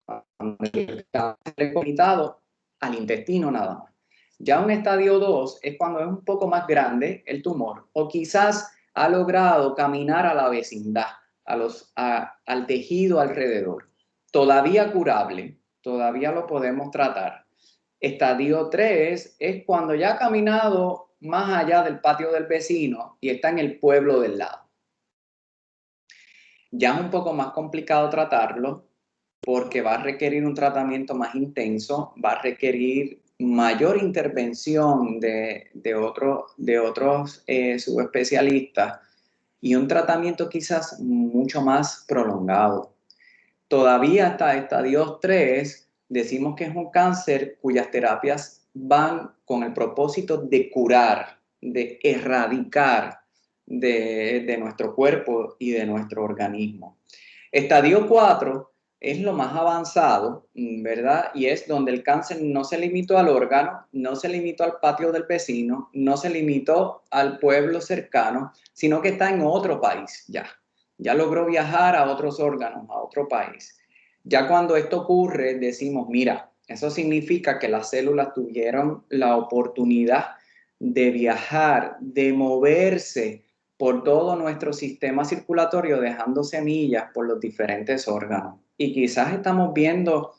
D: Cuando el cáncer es limitado al intestino nada más. Ya un estadio 2 es cuando es un poco más grande el tumor o quizás ha logrado caminar a la vecindad, al tejido alrededor. Todavía curable, todavía lo podemos tratar. Estadio 3 es cuando ya ha caminado más allá del patio del vecino y está en el pueblo del lado. Ya es un poco más complicado tratarlo porque va a requerir un tratamiento más intenso, va a requerir mayor intervención de otros subespecialistas y un tratamiento quizás mucho más prolongado. Todavía hasta estadio 3 decimos que es un cáncer cuyas terapias van con el propósito de curar, de erradicar de nuestro cuerpo y de nuestro organismo. Estadio 4 es lo más avanzado, ¿verdad? Y es donde el cáncer no se limitó al órgano, no se limitó al patio del vecino, no se limitó al pueblo cercano, sino que está en otro país ya. Ya logró viajar a otros órganos, a otro país. Ya cuando esto ocurre, decimos, mira, eso significa que las células tuvieron la oportunidad de viajar, de moverse por todo nuestro sistema circulatorio, dejando semillas por los diferentes órganos. Y quizás estamos viendo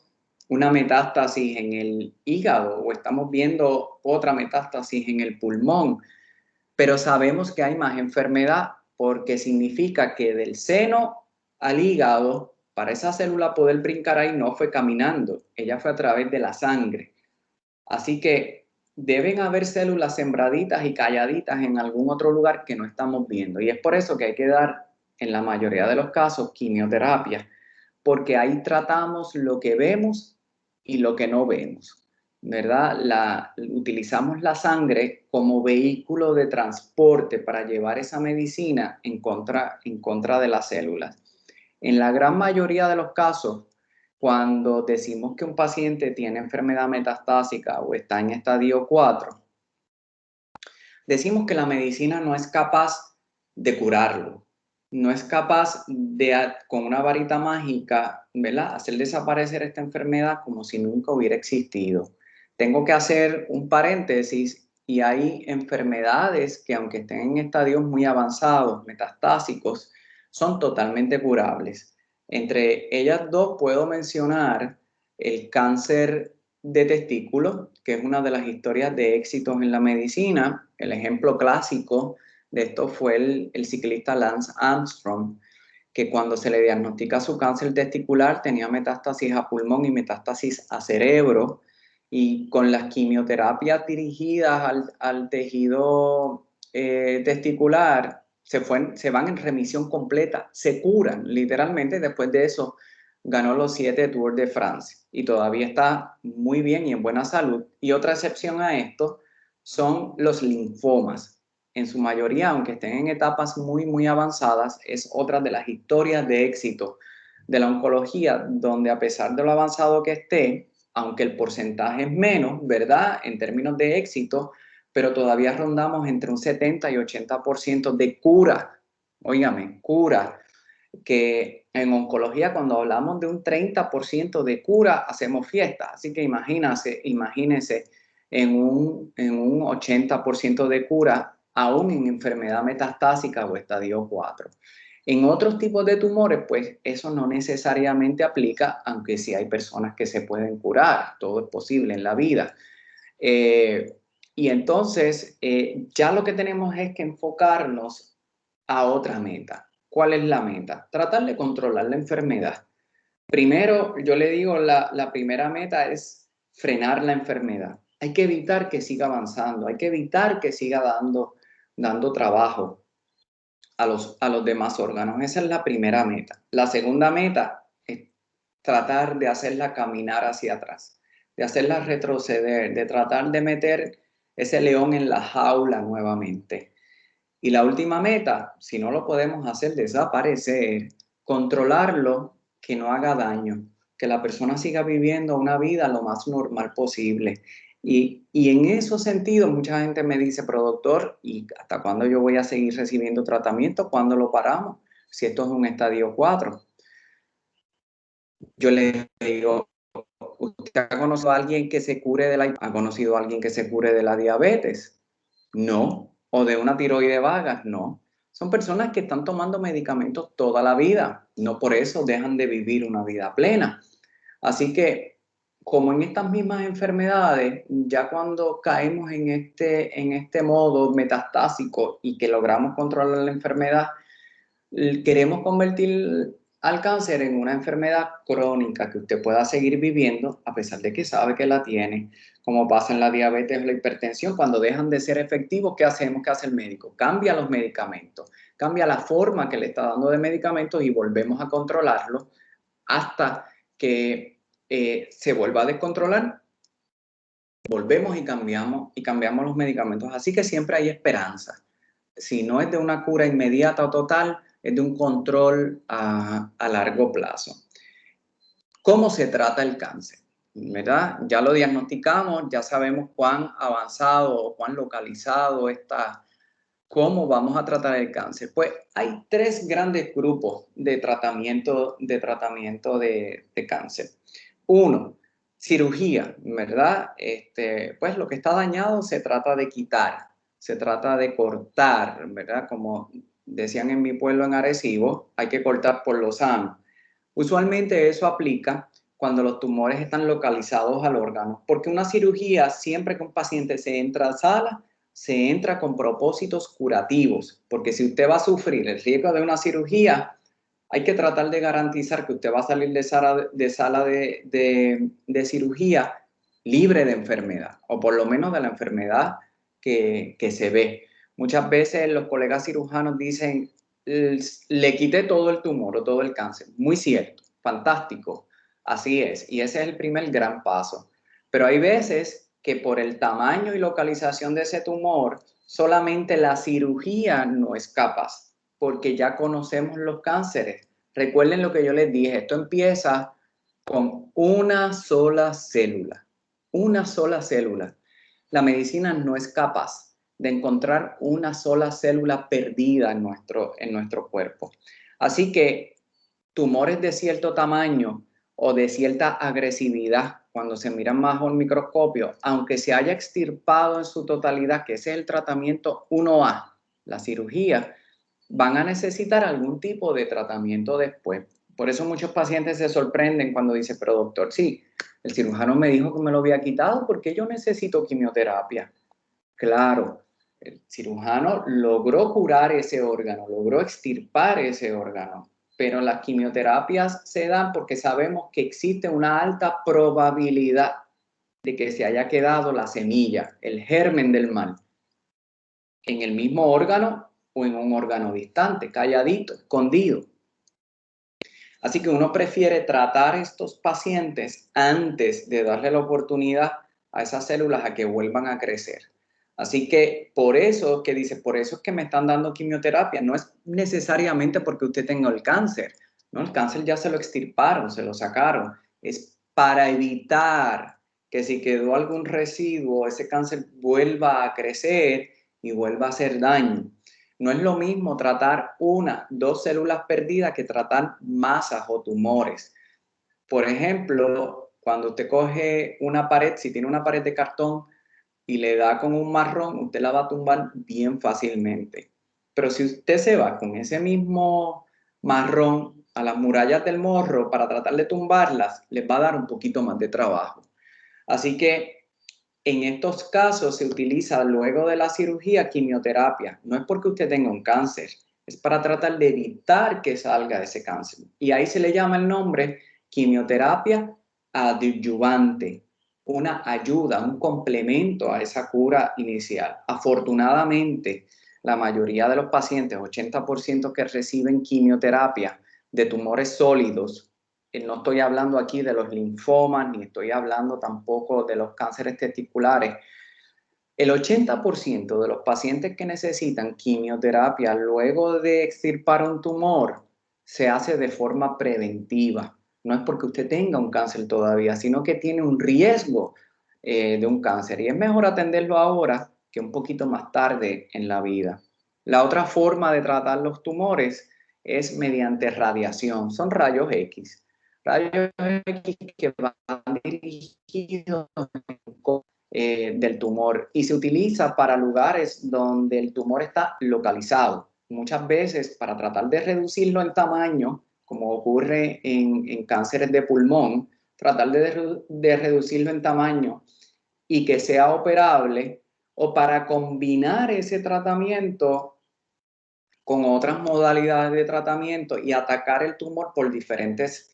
D: una metástasis en el hígado o estamos viendo otra metástasis en el pulmón, pero sabemos que hay más enfermedad porque significa que del seno al hígado, para esa célula poder brincar ahí, no fue caminando, ella fue a través de la sangre. Así que deben haber células sembraditas y calladitas en algún otro lugar que no estamos viendo. Y es por eso que hay que dar, en la mayoría de los casos, quimioterapia, porque ahí tratamos lo que vemos y lo que no vemos, ¿verdad? Utilizamos la sangre como vehículo de transporte para llevar esa medicina en contra de las células. En la gran mayoría de los casos, cuando decimos que un paciente tiene enfermedad metastásica o está en estadio 4, decimos que la medicina no es capaz de curarlo, no es capaz de, con una varita mágica, ¿verdad?, hacer desaparecer esta enfermedad como si nunca hubiera existido. Tengo que hacer un paréntesis y hay enfermedades que, aunque estén en estadios muy avanzados, metastásicos, son totalmente curables. Entre ellas dos puedo mencionar el cáncer de testículo, que es una de las historias de éxitos en la medicina. El ejemplo clásico de esto fue el ciclista Lance Armstrong, que cuando se le diagnostica su cáncer testicular tenía metástasis a pulmón y metástasis a cerebro, y con las quimioterapias dirigidas al tejido testicular se van en remisión completa, se curan literalmente. Después de eso ganó los 7 Tours de France y todavía está muy bien y en buena salud. Y otra excepción a esto son los linfomas. En su mayoría, aunque estén en etapas muy avanzadas, es otra de las historias de éxito de la oncología, donde a pesar de lo avanzado que esté, aunque el porcentaje es menos, ¿verdad?, en términos de éxito, pero todavía rondamos entre un 70 y 80% de cura. Óigame, cura, que en oncología cuando hablamos de un 30% de cura hacemos fiesta. Así que imagínense en un 80% de cura aún en enfermedad metastásica o estadio 4. En otros tipos de tumores, pues eso no necesariamente aplica, aunque sí hay personas que se pueden curar, todo es posible en la vida. Y entonces ya lo que tenemos es que enfocarnos a otra meta. ¿Cuál es la meta? Tratar de controlar la enfermedad. Primero, yo le digo, la primera meta es frenar la enfermedad. Hay que evitar que siga avanzando, hay que evitar que siga dando trabajo a los demás órganos. Esa es la primera meta. La segunda meta es tratar de hacerla caminar hacia atrás, de hacerla retroceder, de tratar de meter ese león en la jaula nuevamente. Y la última meta, si no lo podemos hacer desaparecer, controlarlo, que no haga daño, que la persona siga viviendo una vida lo más normal posible. Y en esos sentidos, mucha gente me dice, pero doctor, ¿y hasta cuándo yo voy a seguir recibiendo tratamiento? ¿Cuándo lo paramos? Si esto es un estadio 4. Yo le digo, ¿usted ha conocido a alguien que se cure de la diabetes? No. ¿O de una tiroide vaga? No. Son personas que están tomando medicamentos toda la vida. No por eso dejan de vivir una vida plena. Así que, como en estas mismas enfermedades, ya cuando caemos en este modo metastásico y que logramos controlar la enfermedad, queremos convertir al cáncer en una enfermedad crónica que usted pueda seguir viviendo a pesar de que sabe que la tiene, como pasa en la diabetes o la hipertensión. Cuando dejan de ser efectivos, ¿qué hacemos? ¿Qué hace el médico? Cambia los medicamentos, cambia la forma que le está dando de medicamentos y volvemos a controlarlo hasta que se vuelva a descontrolar. Volvemos y cambiamos los medicamentos. Así que siempre hay esperanza. si no es de una cura inmediata o total, es de un control a largo plazo. ¿Cómo se trata el cáncer? ¿Verdad? Ya lo diagnosticamos, ya sabemos cuán avanzado o cuán localizado está. ¿Cómo vamos a tratar el cáncer? Pues hay 3 grandes grupos de tratamiento de cáncer. 1, cirugía, ¿verdad? Pues lo que está dañado se trata de quitar, se trata de cortar, ¿verdad? Como decían en mi pueblo en Arecibo, hay que cortar por lo sano. Usualmente eso aplica cuando los tumores están localizados al órgano, porque una cirugía, siempre que un paciente se entra a sala, se entra con propósitos curativos, porque si usted va a sufrir el riesgo de una cirugía, hay que tratar de garantizar que usted va a salir de sala de cirugía libre de enfermedad, o por lo menos de la enfermedad que se ve. Muchas veces los colegas cirujanos dicen, le quité todo el tumor o todo el cáncer. Muy cierto, fantástico, así es, y ese es el primer gran paso. Pero hay veces que por el tamaño y localización de ese tumor, solamente la cirugía no es capaz, porque ya conocemos los cánceres. Recuerden lo que yo les dije, esto empieza con una sola célula. Una sola célula. La medicina no es capaz de encontrar una sola célula perdida en nuestro cuerpo. Así que tumores de cierto tamaño o de cierta agresividad, cuando se miran bajo el microscopio, aunque se haya extirpado en su totalidad, que ese es el tratamiento 1A, la cirugía, van a necesitar algún tipo de tratamiento después. Por eso muchos pacientes se sorprenden cuando dicen, pero doctor, sí, el cirujano me dijo que me lo había quitado, ¿por qué yo necesito quimioterapia? Claro, el cirujano logró curar ese órgano, logró extirpar ese órgano, pero las quimioterapias se dan porque sabemos que existe una alta probabilidad de que se haya quedado la semilla, el germen del mal, en el mismo órgano o en un órgano distante, calladito, escondido. Así que uno prefiere tratar a estos pacientes antes de darle la oportunidad a esas células a que vuelvan a crecer. Así que por eso es que me están dando quimioterapia. No es necesariamente porque usted tenga el cáncer, ¿no? El cáncer ya se lo extirparon, se lo sacaron. Es para evitar que si quedó algún residuo, ese cáncer vuelva a crecer y vuelva a hacer daño. No es lo mismo tratar 1, 2 células perdidas que tratar masas o tumores. Por ejemplo, cuando usted coge una pared, si tiene una pared de cartón y le da con un marrón, usted la va a tumbar bien fácilmente. Pero si usted se va con ese mismo marrón a las murallas del morro para tratar de tumbarlas, les va a dar un poquito más de trabajo. Así que en estos casos se utiliza luego de la cirugía quimioterapia. No es porque usted tenga un cáncer, es para tratar de evitar que salga ese cáncer. Y ahí se le llama el nombre quimioterapia adyuvante, una ayuda, un complemento a esa cura inicial. Afortunadamente, la mayoría de los pacientes, 80% que reciben quimioterapia de tumores sólidos, no estoy hablando aquí de los linfomas, ni estoy hablando tampoco de los cánceres testiculares. El 80% de los pacientes que necesitan quimioterapia luego de extirpar un tumor se hace de forma preventiva. No es porque usted tenga un cáncer todavía, sino que tiene un riesgo de un cáncer. Y es mejor atenderlo ahora que un poquito más tarde en la vida. La otra forma de tratar los tumores es mediante radiación. Son rayos X. Rayos X que van dirigidos del tumor y se utiliza para lugares donde el tumor está localizado. Muchas veces para tratar de reducirlo en tamaño, como ocurre en cánceres de pulmón, tratar de reducirlo en tamaño y que sea operable, o para combinar ese tratamiento con otras modalidades de tratamiento y atacar el tumor por diferentes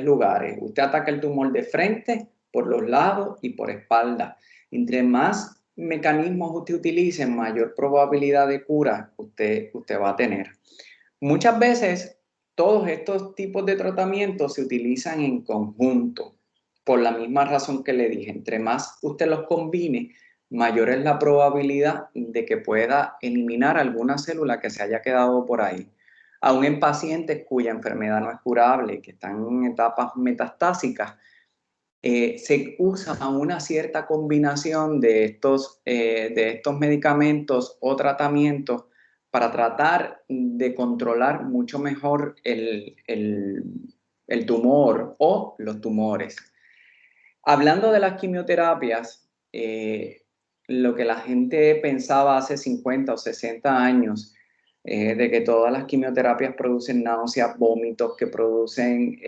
D: lugares. Usted ataca el tumor de frente, por los lados y por espalda. Entre más mecanismos usted utilice, mayor probabilidad de cura usted va a tener. Muchas veces todos estos tipos de tratamientos se utilizan en conjunto, por la misma razón que le dije. Entre más usted los combine, mayor es la probabilidad de que pueda eliminar alguna célula que se haya quedado por ahí. Aún en pacientes cuya enfermedad no es curable, que están en etapas metastásicas, se usa una cierta combinación de estos medicamentos o tratamientos para tratar de controlar mucho mejor el tumor o los tumores. Hablando de las quimioterapias, lo que la gente pensaba hace 50 o 60 años, de que todas las quimioterapias producen náuseas, vómitos, que producen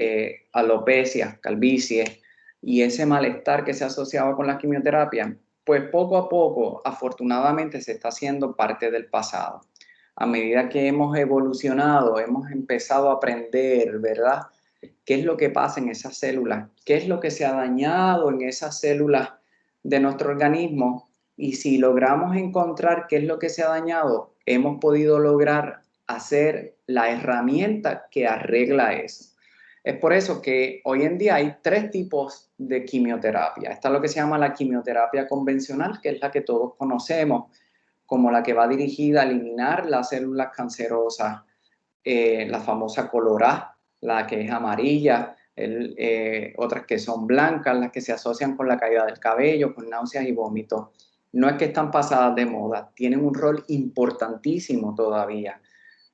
D: alopecias, calvicie, y ese malestar que se asociaba con la quimioterapia, pues poco a poco, afortunadamente, se está haciendo parte del pasado. A medida que hemos evolucionado, hemos empezado a aprender, ¿verdad?, qué es lo que pasa en esas células, qué es lo que se ha dañado en esas células de nuestro organismo, y si logramos encontrar qué es lo que se ha dañado, hemos podido lograr hacer la herramienta que arregla eso. Es por eso que hoy en día hay 3 tipos de quimioterapia. Está lo que se llama la quimioterapia convencional, que es la que todos conocemos, como la que va dirigida a eliminar las células cancerosas, la famosa colorá, la que es amarilla, otras que son blancas, las que se asocian con la caída del cabello, con náuseas y vómitos. No es que están pasadas de moda, tienen un rol importantísimo todavía.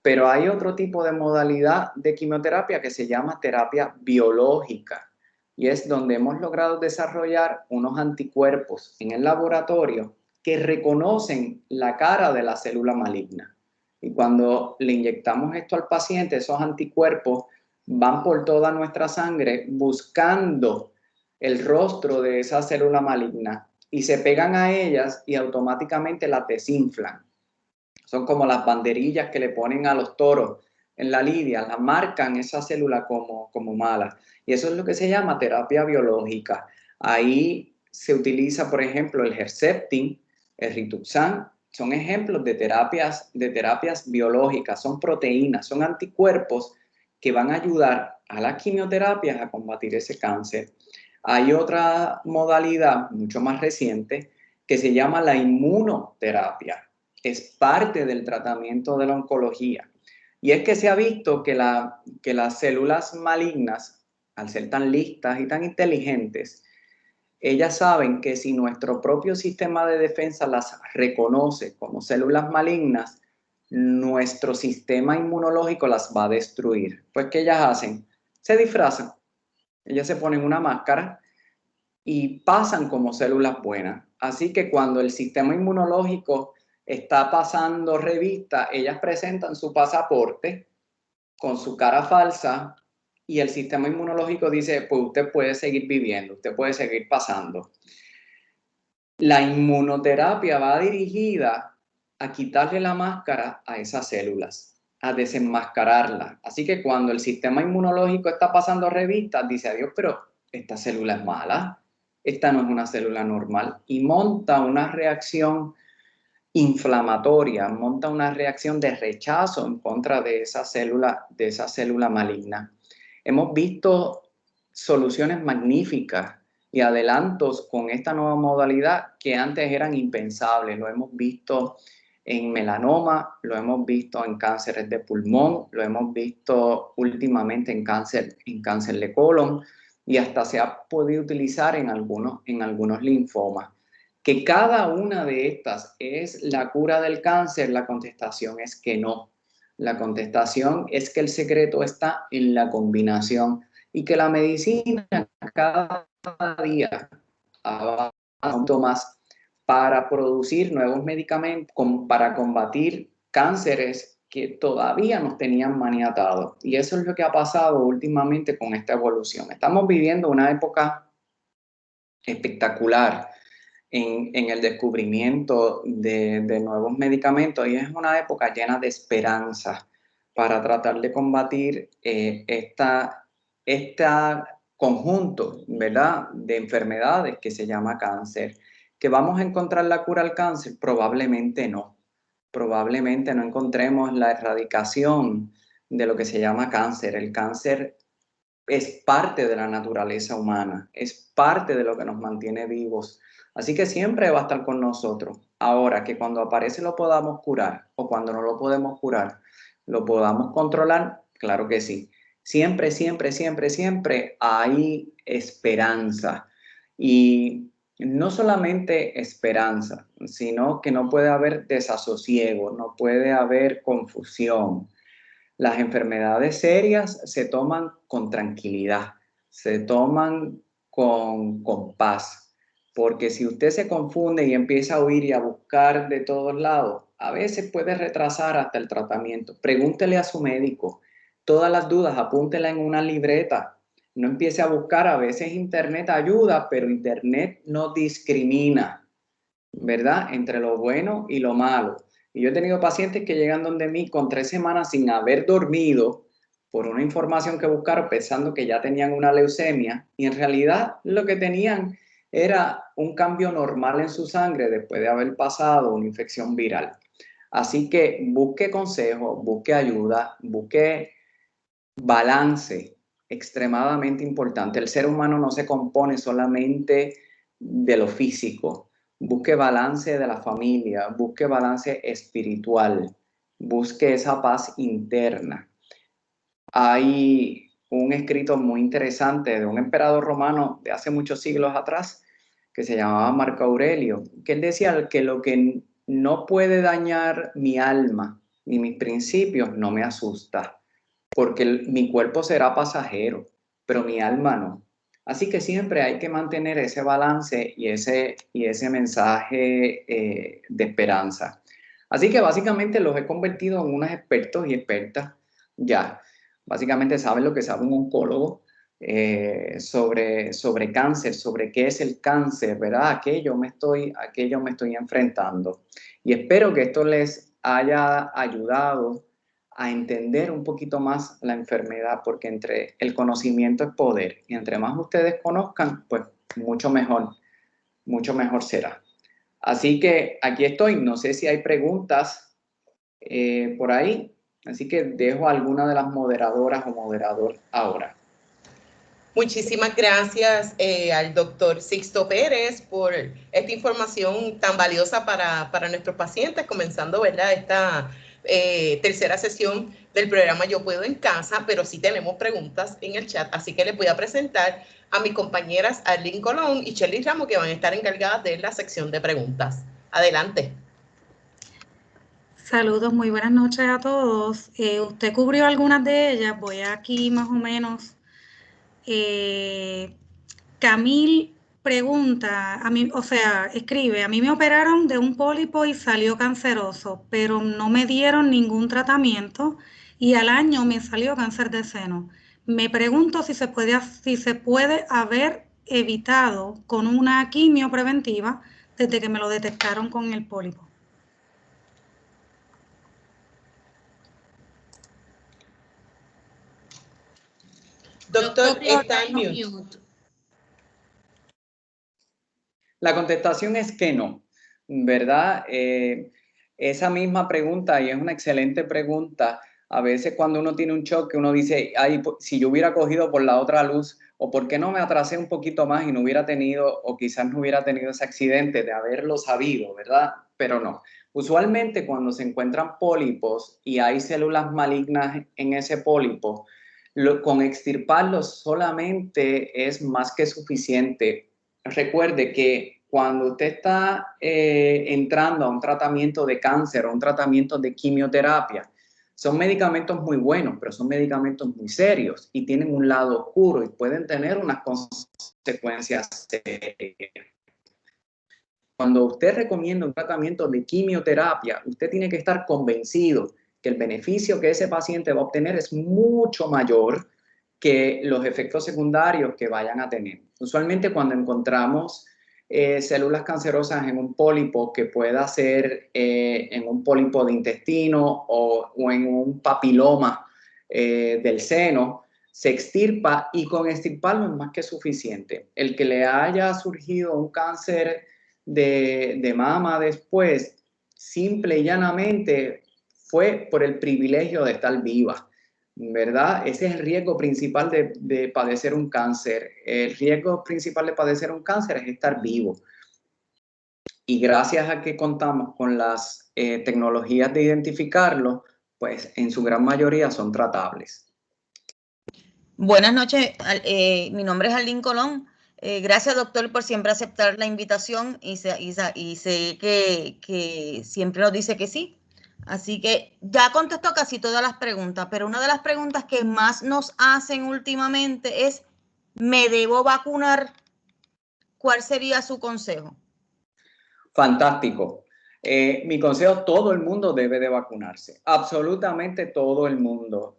D: Pero hay otro tipo de modalidad de quimioterapia que se llama terapia biológica, y es donde hemos logrado desarrollar unos anticuerpos en el laboratorio que reconocen la cara de la célula maligna. Y cuando le inyectamos esto al paciente, esos anticuerpos van por toda nuestra sangre buscando el rostro de esa célula maligna y se pegan a ellas y automáticamente las desinflan. Son como las banderillas que le ponen a los toros en la lidia, la marcan esa célula como mala. Y eso es lo que se llama terapia biológica. Ahí se utiliza, por ejemplo, el Herceptin, el Rituxan, son ejemplos de terapias biológicas, son proteínas, son anticuerpos que van a ayudar a las quimioterapias a combatir ese cáncer. Hay otra modalidad mucho más reciente que se llama la inmunoterapia. Es parte del tratamiento de la oncología. Y es que se ha visto que las células malignas, al ser tan listas y tan inteligentes, ellas saben que si nuestro propio sistema de defensa las reconoce como células malignas, nuestro sistema inmunológico las va a destruir. Pues, ¿qué ellas hacen? Se disfrazan. Ellas se ponen una máscara y pasan como células buenas. Así que cuando el sistema inmunológico está pasando revista, ellas presentan su pasaporte con su cara falsa y el sistema inmunológico dice, pues usted puede seguir viviendo, usted puede seguir pasando. La inmunoterapia va dirigida a quitarle la máscara a esas células, a desenmascararlas. Así que cuando el sistema inmunológico está pasando revista, dice, adiós, pero esta célula es mala, esta no es una célula normal, y monta una reacción inflamatoria, monta una reacción de rechazo en contra de esa célula maligna. Hemos visto soluciones magníficas y adelantos con esta nueva modalidad que antes eran impensables. Lo hemos visto en melanoma, lo hemos visto en cánceres de pulmón, lo hemos visto últimamente en cáncer de colon, y hasta se ha podido utilizar en algunos linfomas. ¿Que cada una de estas es la cura del cáncer? La contestación es que no. La contestación es que el secreto está en la combinación y que la medicina cada día avanza más para producir nuevos medicamentos para combatir cánceres que todavía nos tenían maniatados. Y eso es lo que ha pasado últimamente con esta evolución. Estamos viviendo una época espectacular en el descubrimiento de nuevos medicamentos, y es una época llena de esperanza para tratar de combatir este conjunto, ¿verdad?, de enfermedades que se llama cáncer. ¿Que vamos a encontrar la cura al cáncer? Probablemente no. Probablemente no encontremos la erradicación de lo que se llama cáncer. El cáncer es parte de la naturaleza humana, es parte de lo que nos mantiene vivos. Así que siempre va a estar con nosotros. Ahora, que cuando aparece lo podamos curar o cuando no lo podemos curar, lo podamos controlar, claro que sí. Siempre, siempre, siempre, siempre hay esperanza. Y no solamente esperanza, sino que no puede haber desasosiego, no puede haber confusión. Las enfermedades serias se toman con tranquilidad, se toman con paz, porque si usted se confunde y empieza a huir y a buscar de todos lados, a veces puede retrasar hasta el tratamiento. Pregúntele a su médico. Todas las dudas, apúntela en una libreta. No empiece a buscar, a veces Internet ayuda, pero Internet no discrimina, ¿verdad? Entre lo bueno y lo malo. Y yo he tenido pacientes que llegan donde mí con 3 semanas sin haber dormido por una información que buscaron pensando que ya tenían una leucemia y en realidad lo que tenían era un cambio normal en su sangre después de haber pasado una infección viral. Así que busque consejo, busque ayuda, busque balance, extremadamente importante. El ser humano no se compone solamente de lo físico. Busque balance de la familia, busque balance espiritual, busque esa paz interna. Hay un escrito muy interesante de un emperador romano de hace muchos siglos atrás que se llamaba Marco Aurelio, que él decía que lo que no puede dañar mi alma ni mis principios no me asusta, porque mi cuerpo será pasajero, pero mi alma no. Así que siempre hay que mantener ese balance y ese mensaje de esperanza. Así que básicamente los he convertido en unos expertos y expertas ya. Básicamente saben lo que sabe un oncólogo sobre cáncer, sobre qué es el cáncer, ¿verdad? Aquello me estoy enfrentando. Y espero que esto les haya ayudado a entender un poquito más la enfermedad, porque entre el conocimiento es poder y entre más ustedes conozcan, pues mucho mejor será. Así que aquí estoy, no sé si hay preguntas por ahí, así que dejo a alguna de las moderadoras o moderador ahora.
A: Muchísimas gracias al doctor Sixto Pérez por esta información tan valiosa para nuestros pacientes, comenzando, ¿verdad?, esta tercera sesión del programa Yo Puedo en Casa, pero sí tenemos preguntas en el chat, así que les voy a presentar a mis compañeras Arlene Colón y Shirley Ramos, que van a estar encargadas de la sección de preguntas. Adelante.
E: Saludos, muy buenas noches a todos. Usted cubrió algunas de ellas, voy aquí más o menos. Camil pregunta, escribe, a mí me operaron de un pólipo y salió canceroso, pero no me dieron ningún tratamiento y al año me salió cáncer de seno. Me pregunto si se puede haber evitado con una quimio preventiva desde que me lo detectaron con el pólipo.
A: Doctor, está en mute.
D: La contestación es que no, ¿verdad? Esa misma pregunta, y es una excelente pregunta, a veces cuando uno tiene un choque, uno dice, ay, si yo hubiera cogido por la otra luz, o por qué no me atrasé un poquito más y no hubiera tenido, o quizás no hubiera tenido ese accidente de haberlo sabido, ¿verdad? Pero no. Usualmente cuando se encuentran pólipos y hay células malignas en ese pólipo, con extirparlos solamente es más que suficiente. Recuerde que cuando usted está entrando a un tratamiento de cáncer o un tratamiento de quimioterapia, son medicamentos muy buenos, pero son medicamentos muy serios y tienen un lado oscuro y pueden tener unas consecuencias serias. Cuando usted recomienda un tratamiento de quimioterapia, usted tiene que estar convencido que el beneficio que ese paciente va a obtener es mucho mayor que los efectos secundarios que vayan a tener. Usualmente cuando encontramos células cancerosas en un pólipo, que pueda ser en un pólipo de intestino o en un papiloma del seno, se extirpa y con extirparlo es más que suficiente. El que le haya surgido un cáncer de mama después, simple y llanamente, fue por el privilegio de estar viva. ¿verdad? Ese es el riesgo principal de padecer un cáncer. El riesgo principal de padecer un cáncer es estar vivo. Y gracias a que contamos con las tecnologías de identificarlo, pues en su gran mayoría son tratables.
F: Buenas noches, mi nombre es Arlene Colón. Gracias, doctor, por siempre aceptar la invitación y sé que siempre nos dice que sí. Así que ya contestó casi todas las preguntas, pero una de las preguntas que más nos hacen últimamente es, ¿me debo vacunar? ¿Cuál sería su consejo?
D: Fantástico. Mi consejo, todo el mundo debe de vacunarse, absolutamente todo el mundo,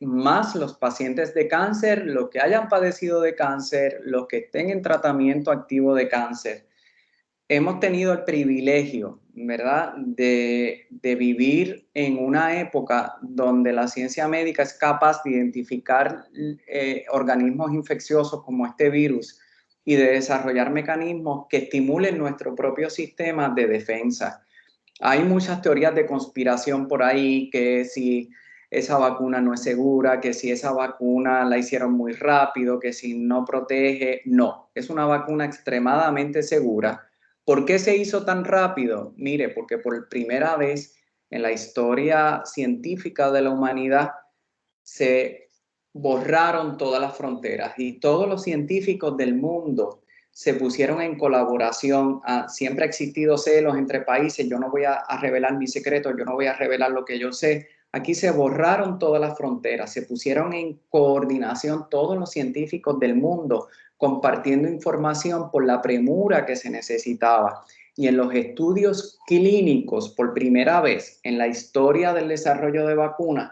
D: más los pacientes de cáncer, los que hayan padecido de cáncer, los que estén en tratamiento activo de cáncer. Hemos tenido el privilegio, ¿verdad?, de vivir en una época donde la ciencia médica es capaz de identificar organismos infecciosos como este virus y de desarrollar mecanismos que estimulen nuestro propio sistema de defensa. Hay muchas teorías de conspiración por ahí, que si esa vacuna no es segura, que si esa vacuna la hicieron muy rápido, que si no protege. No, es una vacuna extremadamente segura. ¿Por qué se hizo tan rápido? Mire, porque por primera vez en la historia científica de la humanidad se borraron todas las fronteras y todos los científicos del mundo se pusieron en colaboración. Siempre ha existido celos entre países, yo no voy a revelar mis secretos, yo no voy a revelar lo que yo sé. Aquí se borraron todas las fronteras, se pusieron en coordinación todos los científicos del mundo, compartiendo información por la premura que se necesitaba. Y en los estudios clínicos, por primera vez en la historia del desarrollo de vacunas,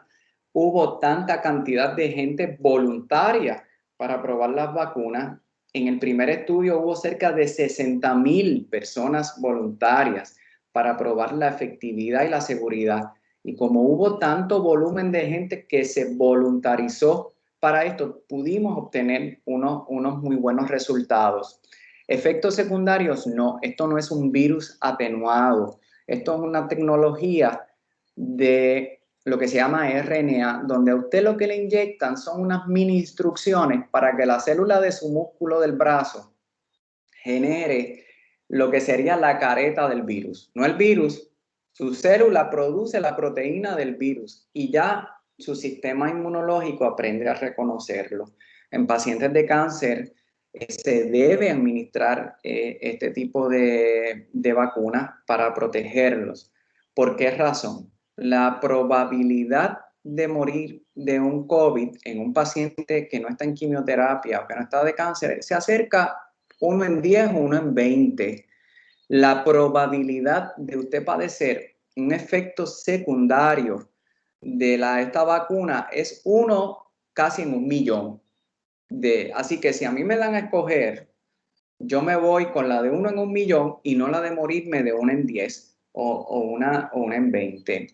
D: hubo tanta cantidad de gente voluntaria para probar las vacunas. En el primer estudio hubo cerca de 60,000 personas voluntarias para probar la efectividad y la seguridad. Y como hubo tanto volumen de gente que se voluntarizó para esto, pudimos obtener unos muy buenos resultados. Efectos secundarios, no, esto no es un virus atenuado. Esto es una tecnología de lo que se llama RNA, donde a usted lo que le inyectan son unas mini instrucciones para que la célula de su músculo del brazo genere lo que sería la careta del virus. No el virus, su célula produce la proteína del virus y ya su sistema inmunológico aprende a reconocerlo. En pacientes de cáncer se debe administrar este tipo de vacunas para protegerlos. ¿Por qué razón? La probabilidad de morir de un COVID en un paciente que no está en quimioterapia o que no está de cáncer se acerca 1 en 10 o 1 en 20. La probabilidad de usted padecer un efecto secundario de esta vacuna es 1 casi en 1,000,000. Así que si a mí me dan a escoger, yo me voy con la de 1 en 1,000,000 y no la de morirme de 1 en 10 o una en 20.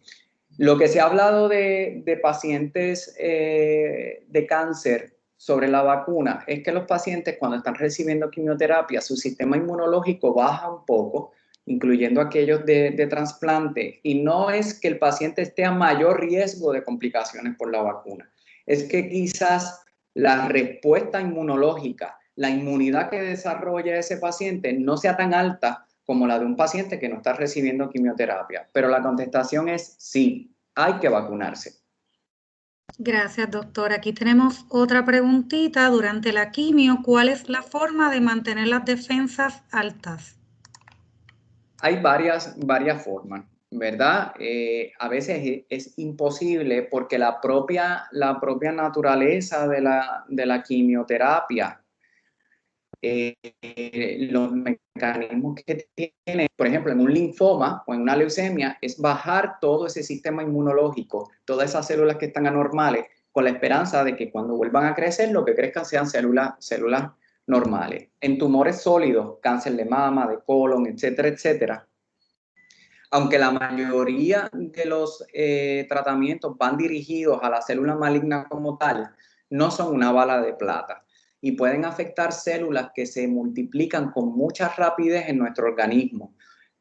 D: Lo que se ha hablado de pacientes de cáncer sobre la vacuna es que los pacientes, cuando están recibiendo quimioterapia, su sistema inmunológico baja un poco, incluyendo aquellos de trasplante, y no es que el paciente esté a mayor riesgo de complicaciones por la vacuna, es que quizás la respuesta inmunológica, la inmunidad que desarrolla ese paciente no sea tan alta como la de un paciente que no está recibiendo quimioterapia. Pero la contestación es sí, hay que vacunarse.
E: Gracias, doctor. Aquí tenemos otra preguntita. Durante la quimio, ¿cuál es la forma de mantener las defensas altas?
D: Hay varias formas, ¿verdad? A veces es imposible porque la propia naturaleza de la quimioterapia, los mecanismos que tiene, por ejemplo, en un linfoma o en una leucemia, es bajar todo ese sistema inmunológico, todas esas células que están anormales, con la esperanza de que cuando vuelvan a crecer, lo que crezcan sean células normales. En tumores sólidos, cáncer de mama, de colon, etcétera, etcétera, aunque la mayoría de los tratamientos van dirigidos a la célula maligna como tal, no son una bala de plata y pueden afectar células que se multiplican con mucha rapidez en nuestro organismo.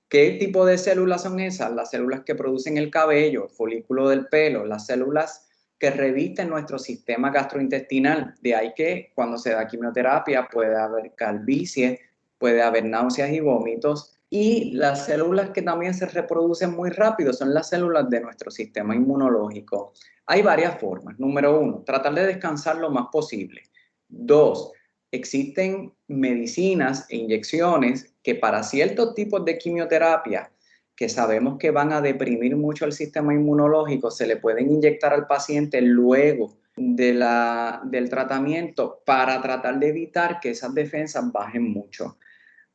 D: ¿Qué tipo de células son esas? Las células que producen el cabello, el folículo del pelo, las células que revisten nuestro sistema gastrointestinal. De ahí que cuando se da quimioterapia puede haber calvicie, puede haber náuseas y vómitos. Y las células que también se reproducen muy rápido son las células de nuestro sistema inmunológico. Hay varias formas. Número 1, tratar de descansar lo más posible. 2, existen medicinas e inyecciones que para ciertos tipos de quimioterapia que sabemos que van a deprimir mucho el sistema inmunológico, se le pueden inyectar al paciente luego del tratamiento para tratar de evitar que esas defensas bajen mucho.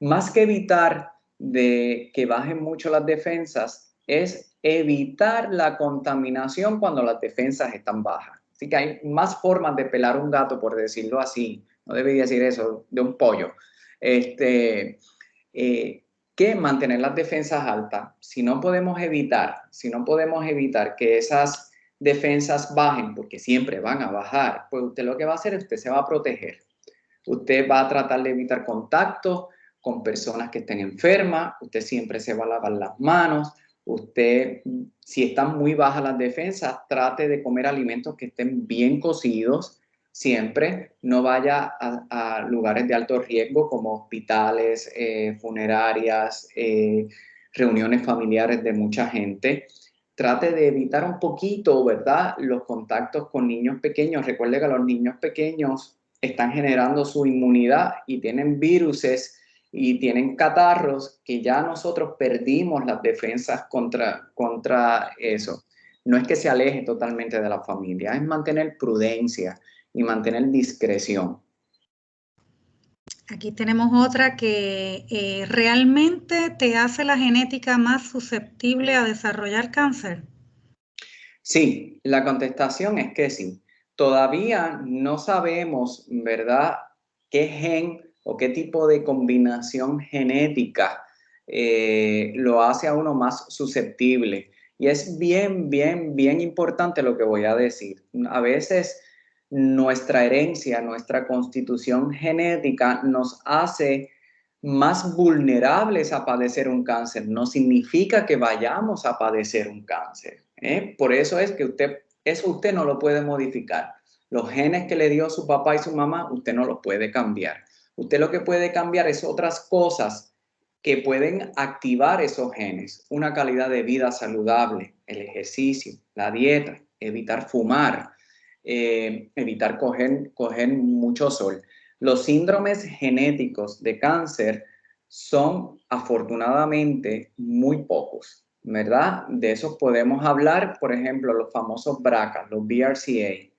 D: Más que evitar de que bajen mucho las defensas, es evitar la contaminación cuando las defensas están bajas. Así que hay más formas de pelar un gato, por decirlo así, no debería decir eso, de un pollo, que mantener las defensas altas. Si no podemos evitar que esas defensas bajen, porque siempre van a bajar, pues usted lo que va a hacer es usted se va a proteger. Usted va a tratar de evitar contacto con personas que estén enfermas, usted siempre se va a lavar las manos, usted, si están muy bajas las defensas, trate de comer alimentos que estén bien cocidos, siempre no vaya a lugares de alto riesgo como hospitales, funerarias, reuniones familiares de mucha gente. Trate de evitar un poquito, ¿verdad?, los contactos con niños pequeños. Recuerde que los niños pequeños están generando su inmunidad y tienen viruses y tienen catarros que ya nosotros perdimos las defensas contra eso. No es que se aleje totalmente de la familia, es mantener prudencia y mantener discreción.
E: Aquí tenemos otra que ¿realmente te hace la genética más susceptible a desarrollar cáncer?
D: Sí, la contestación es que sí. Todavía no sabemos, ¿verdad?, qué gen o qué tipo de combinación genética lo hace a uno más susceptible. Y es bien importante lo que voy a decir. A veces nuestra herencia, nuestra constitución genética nos hace más vulnerables a padecer un cáncer. No significa que vayamos a padecer un cáncer. Por eso es que usted no lo puede modificar. Los genes que le dio su papá y su mamá, usted no los puede cambiar. Usted lo que puede cambiar es otras cosas que pueden activar esos genes. Una calidad de vida saludable, el ejercicio, la dieta, evitar fumar, evitar coger mucho sol. Los síndromes genéticos de cáncer son afortunadamente muy pocos, ¿verdad? De esos podemos hablar, por ejemplo, los famosos BRCA, los BRCA,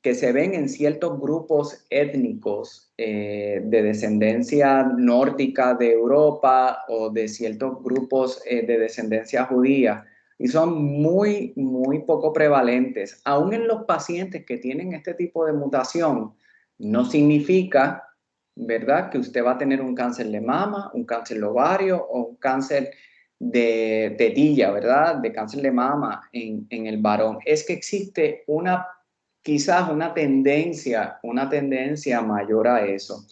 D: que se ven en ciertos grupos étnicos de descendencia nórdica de Europa o de ciertos grupos de descendencia judía, y son muy poco prevalentes. Aún en los pacientes que tienen este tipo de mutación, no significa, ¿verdad?, que usted va a tener un cáncer de mama, un cáncer de ovario o un cáncer de tetilla, ¿verdad?, de cáncer de mama en el varón. Es que existe quizás una tendencia mayor a eso.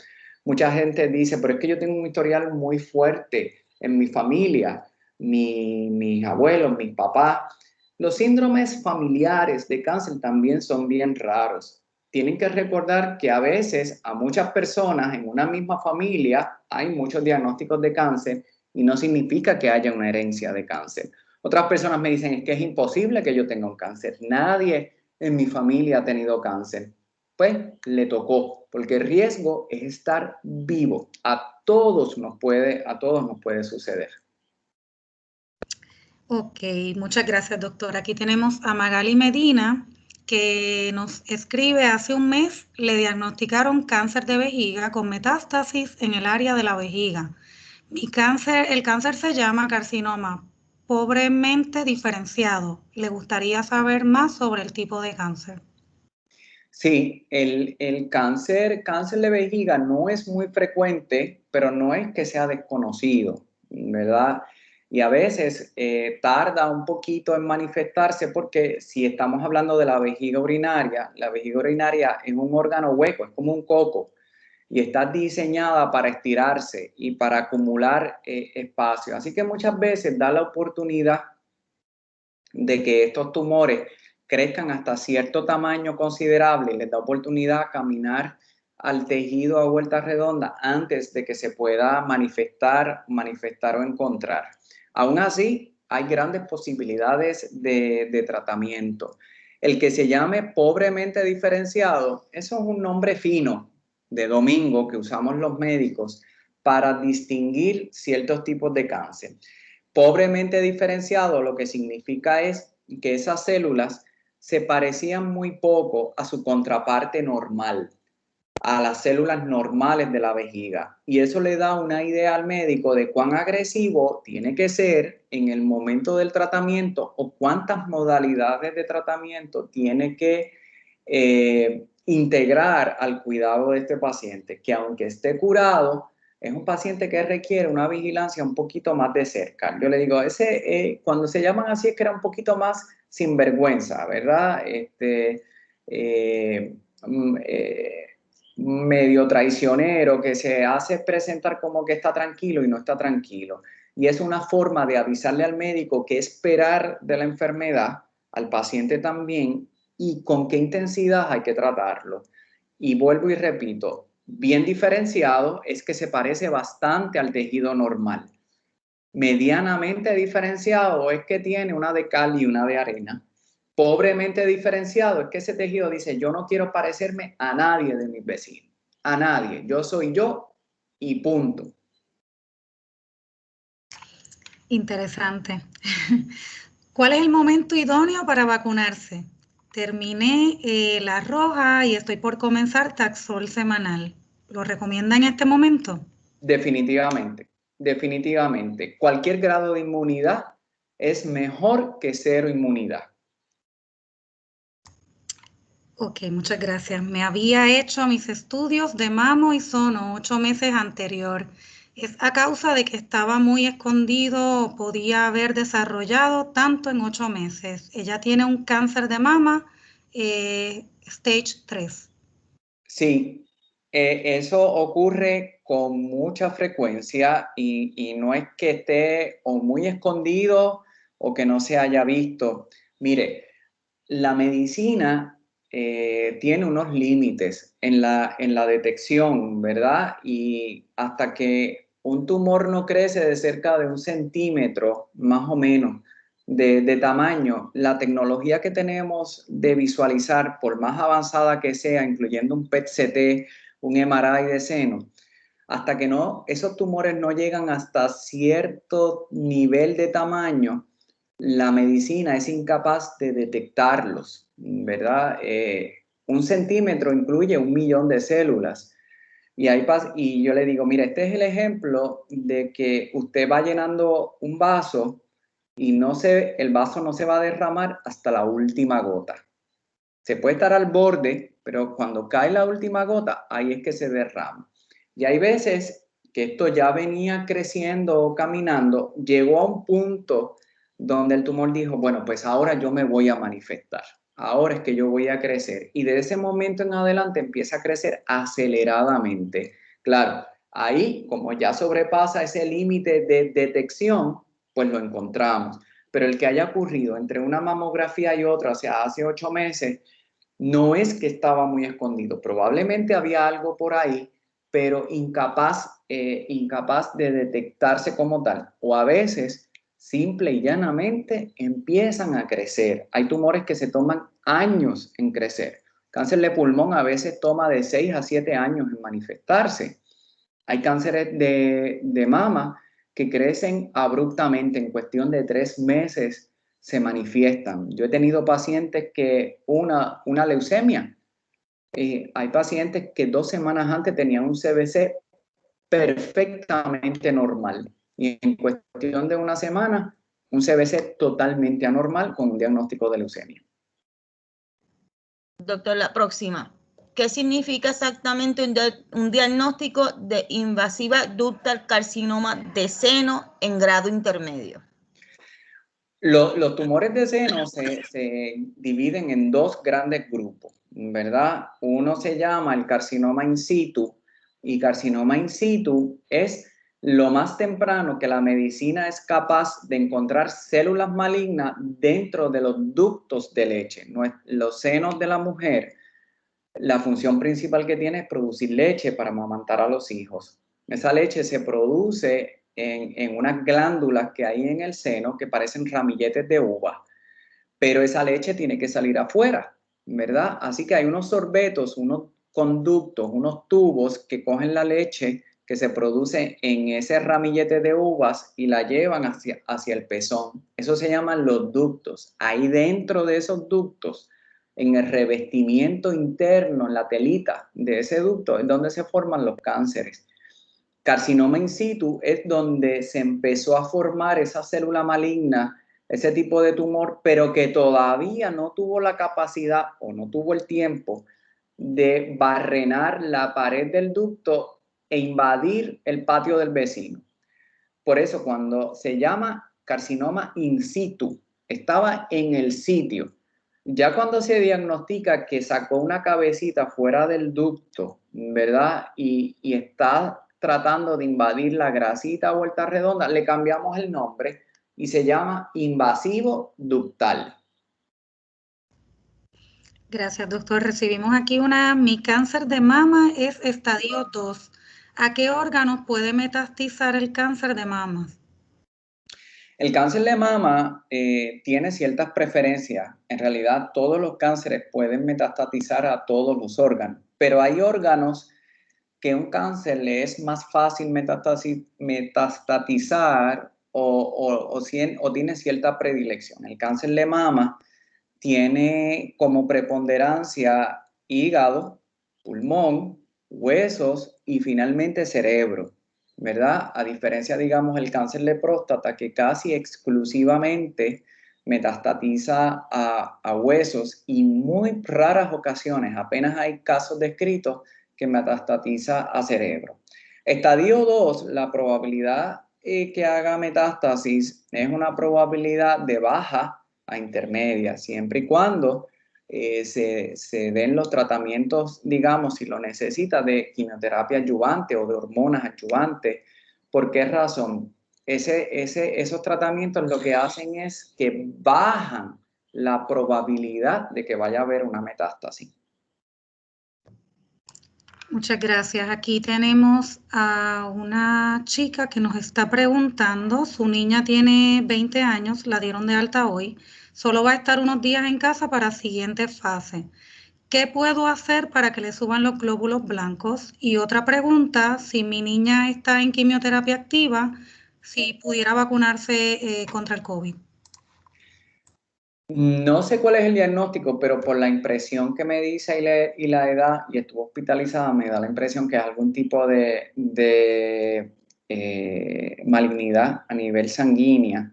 D: Mucha gente dice, pero es que yo tengo un historial muy fuerte en mi familia, mis abuelos, mis papás. Los síndromes familiares de cáncer también son bien raros. Tienen que recordar que a veces a muchas personas en una misma familia hay muchos diagnósticos de cáncer y no significa que haya una herencia de cáncer. Otras personas me dicen, es que es imposible que yo tenga un cáncer. Nadie en mi familia ha tenido cáncer. Pues le tocó, porque el riesgo es estar vivo. A todos nos puede suceder.
E: Ok, muchas gracias, doctor. Aquí tenemos a Magali Medina, que nos escribe: hace un mes le diagnosticaron cáncer de vejiga con metástasis en el área de la vejiga. El cáncer se llama carcinoma pobremente diferenciado. Le gustaría saber más sobre el tipo de cáncer.
D: Sí, el cáncer de vejiga no es muy frecuente, pero no es que sea desconocido, ¿verdad? Y a veces tarda un poquito en manifestarse porque si estamos hablando de la vejiga urinaria es un órgano hueco, es como un coco y está diseñada para estirarse y para acumular espacio. Así que muchas veces da la oportunidad de que estos tumores crezcan hasta cierto tamaño considerable y les da oportunidad a caminar al tejido a vuelta redonda antes de que se pueda manifestar o encontrar. Aún así, hay grandes posibilidades de tratamiento. El que se llame pobremente diferenciado, eso es un nombre fino de domingo que usamos los médicos para distinguir ciertos tipos de cáncer. Pobremente diferenciado lo que significa es que esas células se parecían muy poco a su contraparte normal, a las células normales de la vejiga. Y eso le da una idea al médico de cuán agresivo tiene que ser en el momento del tratamiento o cuántas modalidades de tratamiento tiene que integrar al cuidado de este paciente, que aunque esté curado, es un paciente que requiere una vigilancia un poquito más de cerca. Yo le digo, cuando se llaman así es que era un poquito más sinvergüenza, ¿verdad? Medio traicionero, que se hace presentar como que está tranquilo y no está tranquilo. Y es una forma de avisarle al médico qué esperar de la enfermedad, al paciente también, y con qué intensidad hay que tratarlo. Y vuelvo y repito, bien diferenciado es que se parece bastante al tejido normal. Medianamente diferenciado es que tiene una de cal y una de arena. Pobremente diferenciado es que ese tejido dice, yo no quiero parecerme a nadie de mis vecinos, a nadie, yo soy yo y punto.
E: Interesante. ¿Cuál es el momento idóneo para vacunarse? Terminé la roja y estoy por comenzar Taxol semanal. ¿Lo recomienda en este momento?
D: Definitivamente, definitivamente. Cualquier grado de inmunidad es mejor que cero inmunidad.
E: Ok, muchas gracias. Me había hecho mis estudios de mamo y sono 8 meses anterior. Es a causa de que estaba muy escondido, podía haber desarrollado tanto en 8 meses. Ella tiene un cáncer de mama, stage 3.
D: Sí, eso ocurre con mucha frecuencia y no es que esté o muy escondido o que no se haya visto. Mire, la medicina tiene unos límites en la detección, ¿verdad? Y hasta que un tumor no crece de cerca de 1 centímetro, más o menos, de tamaño, la tecnología que tenemos de visualizar, por más avanzada que sea, incluyendo un PET-CT, un MRI de seno, hasta que esos tumores no llegan hasta cierto nivel de tamaño, la medicina es incapaz de detectarlos, ¿verdad? 1 centímetro incluye 1 millón de células. Y yo le digo, mira, este es el ejemplo de que usted va llenando un vaso y el vaso no se va a derramar hasta la última gota. Se puede estar al borde, pero cuando cae la última gota, ahí es que se derrama. Y hay veces que esto ya venía creciendo o caminando, llegó a un punto donde el tumor dijo, bueno, pues ahora yo me voy a manifestar, ahora es que yo voy a crecer. Y de ese momento en adelante empieza a crecer aceleradamente. Claro, ahí como ya sobrepasa ese límite de detección, pues lo encontramos. Pero el que haya ocurrido entre una mamografía y otra, o sea, hace 8 meses, no es que estaba muy escondido, probablemente había algo por ahí, pero incapaz de detectarse como tal. O a veces, simple y llanamente, empiezan a crecer. Hay tumores que se toman años en crecer. Cáncer de pulmón a veces toma de 6 a 7 años en manifestarse. Hay cánceres de mama que crecen abruptamente, en cuestión de 3 meses se manifiestan. Yo he tenido pacientes que una leucemia, hay pacientes que 2 semanas antes tenían un CBC perfectamente normal y en cuestión de 1 semana un CBC totalmente anormal con un diagnóstico de leucemia.
F: Doctor, la próxima. ¿Qué significa exactamente un diagnóstico de invasiva ductal carcinoma de seno en grado intermedio?
D: Los tumores de seno se dividen en 2 grandes grupos, ¿verdad? Uno se llama el carcinoma in situ, y carcinoma in situ es lo más temprano que la medicina es capaz de encontrar células malignas dentro de los ductos de leche. Los senos de la mujer, la función principal que tiene es producir leche para amamantar a los hijos. Esa leche se produce en unas glándulas que hay en el seno que parecen ramilletes de uva, pero esa leche tiene que salir afuera, ¿verdad? Así que hay unos sorbetos, unos conductos, unos tubos que cogen la leche que se produce en ese ramillete de uvas y la llevan hacia el pezón. Eso se llaman los ductos. Ahí dentro de esos ductos, en el revestimiento interno, en la telita de ese ducto, es donde se forman los cánceres. Carcinoma in situ es donde se empezó a formar esa célula maligna, ese tipo de tumor, pero que todavía no tuvo la capacidad o no tuvo el tiempo de barrenar la pared del ducto e invadir el patio del vecino. Por eso cuando se llama carcinoma in situ, estaba en el sitio. Ya cuando se diagnostica que sacó una cabecita fuera del ducto, ¿verdad? Y está tratando de invadir la grasita vuelta redonda, le cambiamos el nombre y se llama invasivo ductal.
E: Gracias, doctor. Recibimos aquí mi cáncer de mama es estadio 2. ¿A qué órganos puede metastizar el cáncer de mama?
D: El cáncer de mama tiene ciertas preferencias. En realidad, todos los cánceres pueden metastatizar a todos los órganos, pero hay órganos que un cáncer le es más fácil metastatizar o tiene cierta predilección. El cáncer de mama tiene como preponderancia hígado, pulmón, huesos y finalmente cerebro, ¿verdad? A diferencia, digamos, el cáncer de próstata, que casi exclusivamente metastatiza a huesos y muy raras ocasiones, apenas hay casos descritos que metastatiza a cerebro. Estadio 2, la probabilidad que haga metástasis es una probabilidad de baja a intermedia, siempre y cuando se den los tratamientos, digamos, si lo necesita, de quimioterapia adyuvante o de hormonas adyuvantes. ¿Por qué razón? Esos tratamientos lo que hacen es que bajan la probabilidad de que vaya a haber una metástasis.
E: Muchas gracias. Aquí tenemos a una chica que nos está preguntando, su niña tiene 20 años, la dieron de alta hoy, solo va a estar unos días en casa para siguiente fase. ¿Qué puedo hacer para que le suban los glóbulos blancos? Y otra pregunta, si mi niña está en quimioterapia activa, si pudiera vacunarse contra el COVID.
D: No sé cuál es el diagnóstico, pero por la impresión que me dice y la edad, y estuvo hospitalizada, me da la impresión que es algún tipo de malignidad a nivel sanguínea,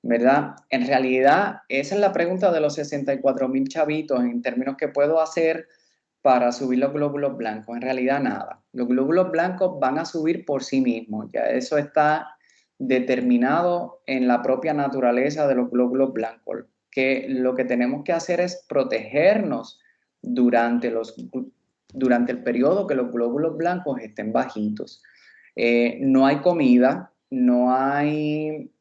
D: ¿verdad? En realidad, esa es la pregunta de los 64,000 chavitos en términos que puedo hacer para subir los glóbulos blancos. En realidad, nada. Los glóbulos blancos van a subir por sí mismos. Ya eso está determinado en la propia naturaleza de los glóbulos blancos. Que lo que tenemos que hacer es protegernos durante el periodo que los glóbulos blancos estén bajitos. No hay comida, no hay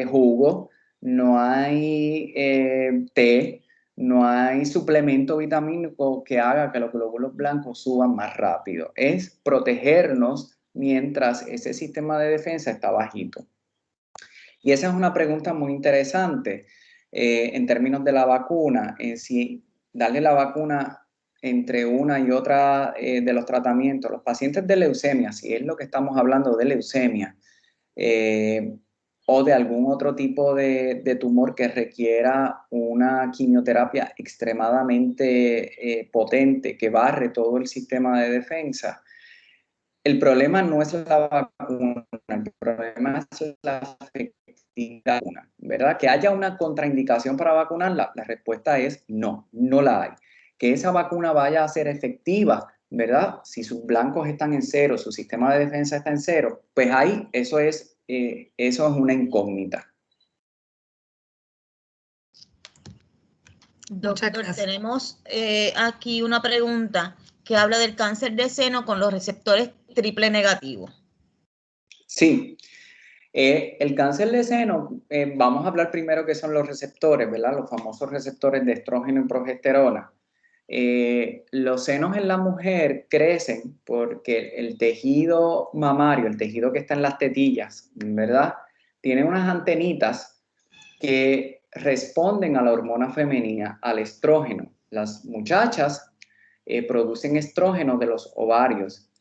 D: jugo, no hay té, no hay suplemento vitamínico que haga que los glóbulos blancos suban más rápido. Es protegernos mientras ese sistema de defensa está bajito. Y esa es una pregunta muy interesante. En términos de la vacuna, si darle la vacuna entre una y otra de los tratamientos, los pacientes de leucemia, si es lo que estamos hablando de leucemia, o de algún otro tipo de tumor que requiera una quimioterapia extremadamente potente, que barre todo el sistema de defensa, el problema no es la vacuna, el problema es la efectividad, ¿verdad? Que haya una contraindicación para vacunarla, la respuesta es no, no la hay. Que esa vacuna vaya a ser efectiva, ¿verdad? Si sus blancos están en cero, su sistema de defensa está en cero, pues ahí eso es una incógnita.
F: Doctor, tenemos aquí una pregunta que habla del cáncer de seno con los receptores triple negativos.
D: Sí. El cáncer de seno, vamos a hablar primero qué son los receptores, ¿verdad? Los famosos receptores de estrógeno y progesterona. Los senos en la mujer crecen porque el tejido mamario, el tejido que está en las tetillas, ¿verdad? Tiene unas antenitas que responden a la hormona femenina, al estrógeno. Las muchachas producen estrógeno de los ovarios.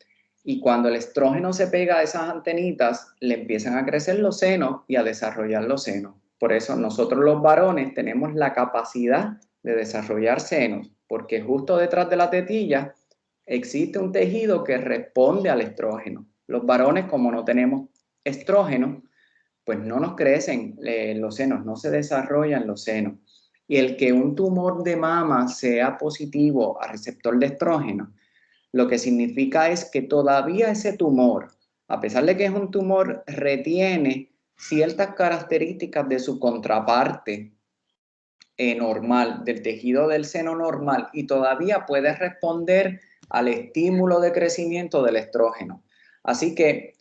D: Y cuando el estrógeno se pega a esas antenitas, le empiezan a crecer los senos y a desarrollar los senos. Por eso nosotros los varones tenemos la capacidad de desarrollar senos, porque justo detrás de la tetilla existe un tejido que responde al estrógeno. Los varones, como no tenemos estrógeno, pues no nos crecen los senos, no se desarrollan los senos. Y el que un tumor de mama sea positivo a receptor de estrógeno, lo que significa es que todavía ese tumor, a pesar de que es un tumor, retiene ciertas características de su contraparte normal, del tejido del seno normal, y todavía puede responder al estímulo de crecimiento del estrógeno. Así que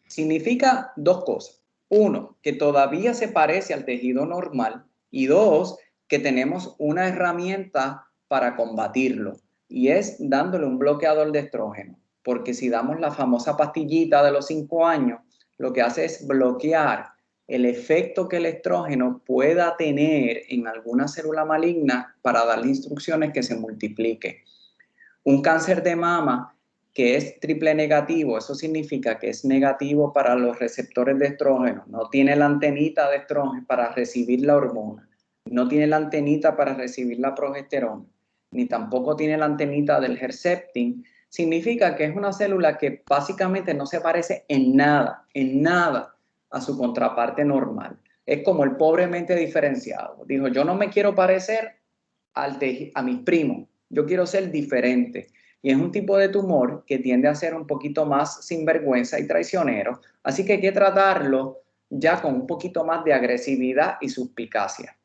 D: significa dos cosas. Uno, que todavía se parece al tejido normal, y dos, que tenemos una herramienta para combatirlo. Y es dándole un bloqueador de estrógeno, porque si damos la famosa pastillita de los 5 años, lo que hace es bloquear el efecto que el estrógeno pueda tener en alguna célula maligna para darle instrucciones que se multiplique. Un cáncer de mama que es triple negativo, eso significa que es negativo para los receptores de estrógeno, no tiene la antenita de estrógeno para recibir la hormona, no tiene la antenita para recibir la progesterona, ni tampoco tiene la antenita del Herceptin, significa que es una célula que básicamente no se parece en nada a su contraparte normal. Es como el pobremente diferenciado. Dijo, yo no me quiero parecer a mis primos, yo quiero ser diferente. Y es un tipo de tumor que tiende a ser un poquito más sinvergüenza y traicionero, así que hay que tratarlo ya con un poquito más de agresividad y suspicacia.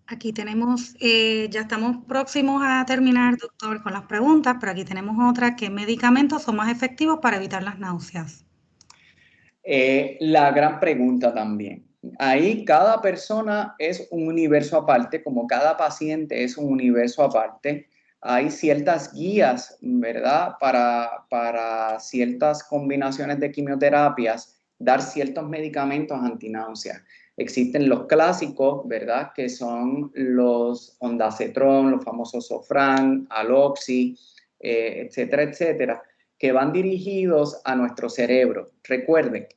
E: Aquí tenemos, ya estamos próximos a terminar, doctor, con las preguntas, pero aquí tenemos otra. ¿Qué medicamentos son más efectivos para evitar las náuseas?
D: La gran pregunta también. Ahí cada persona es un universo aparte, como cada paciente es un universo aparte. Hay ciertas guías, ¿verdad? Para ciertas combinaciones de quimioterapias, dar ciertos medicamentos antináuseas. Existen los clásicos, ¿verdad? Que son los ondansetron, los famosos Sofran, Aloxi, etcétera, etcétera, que van dirigidos a nuestro cerebro. Recuerden,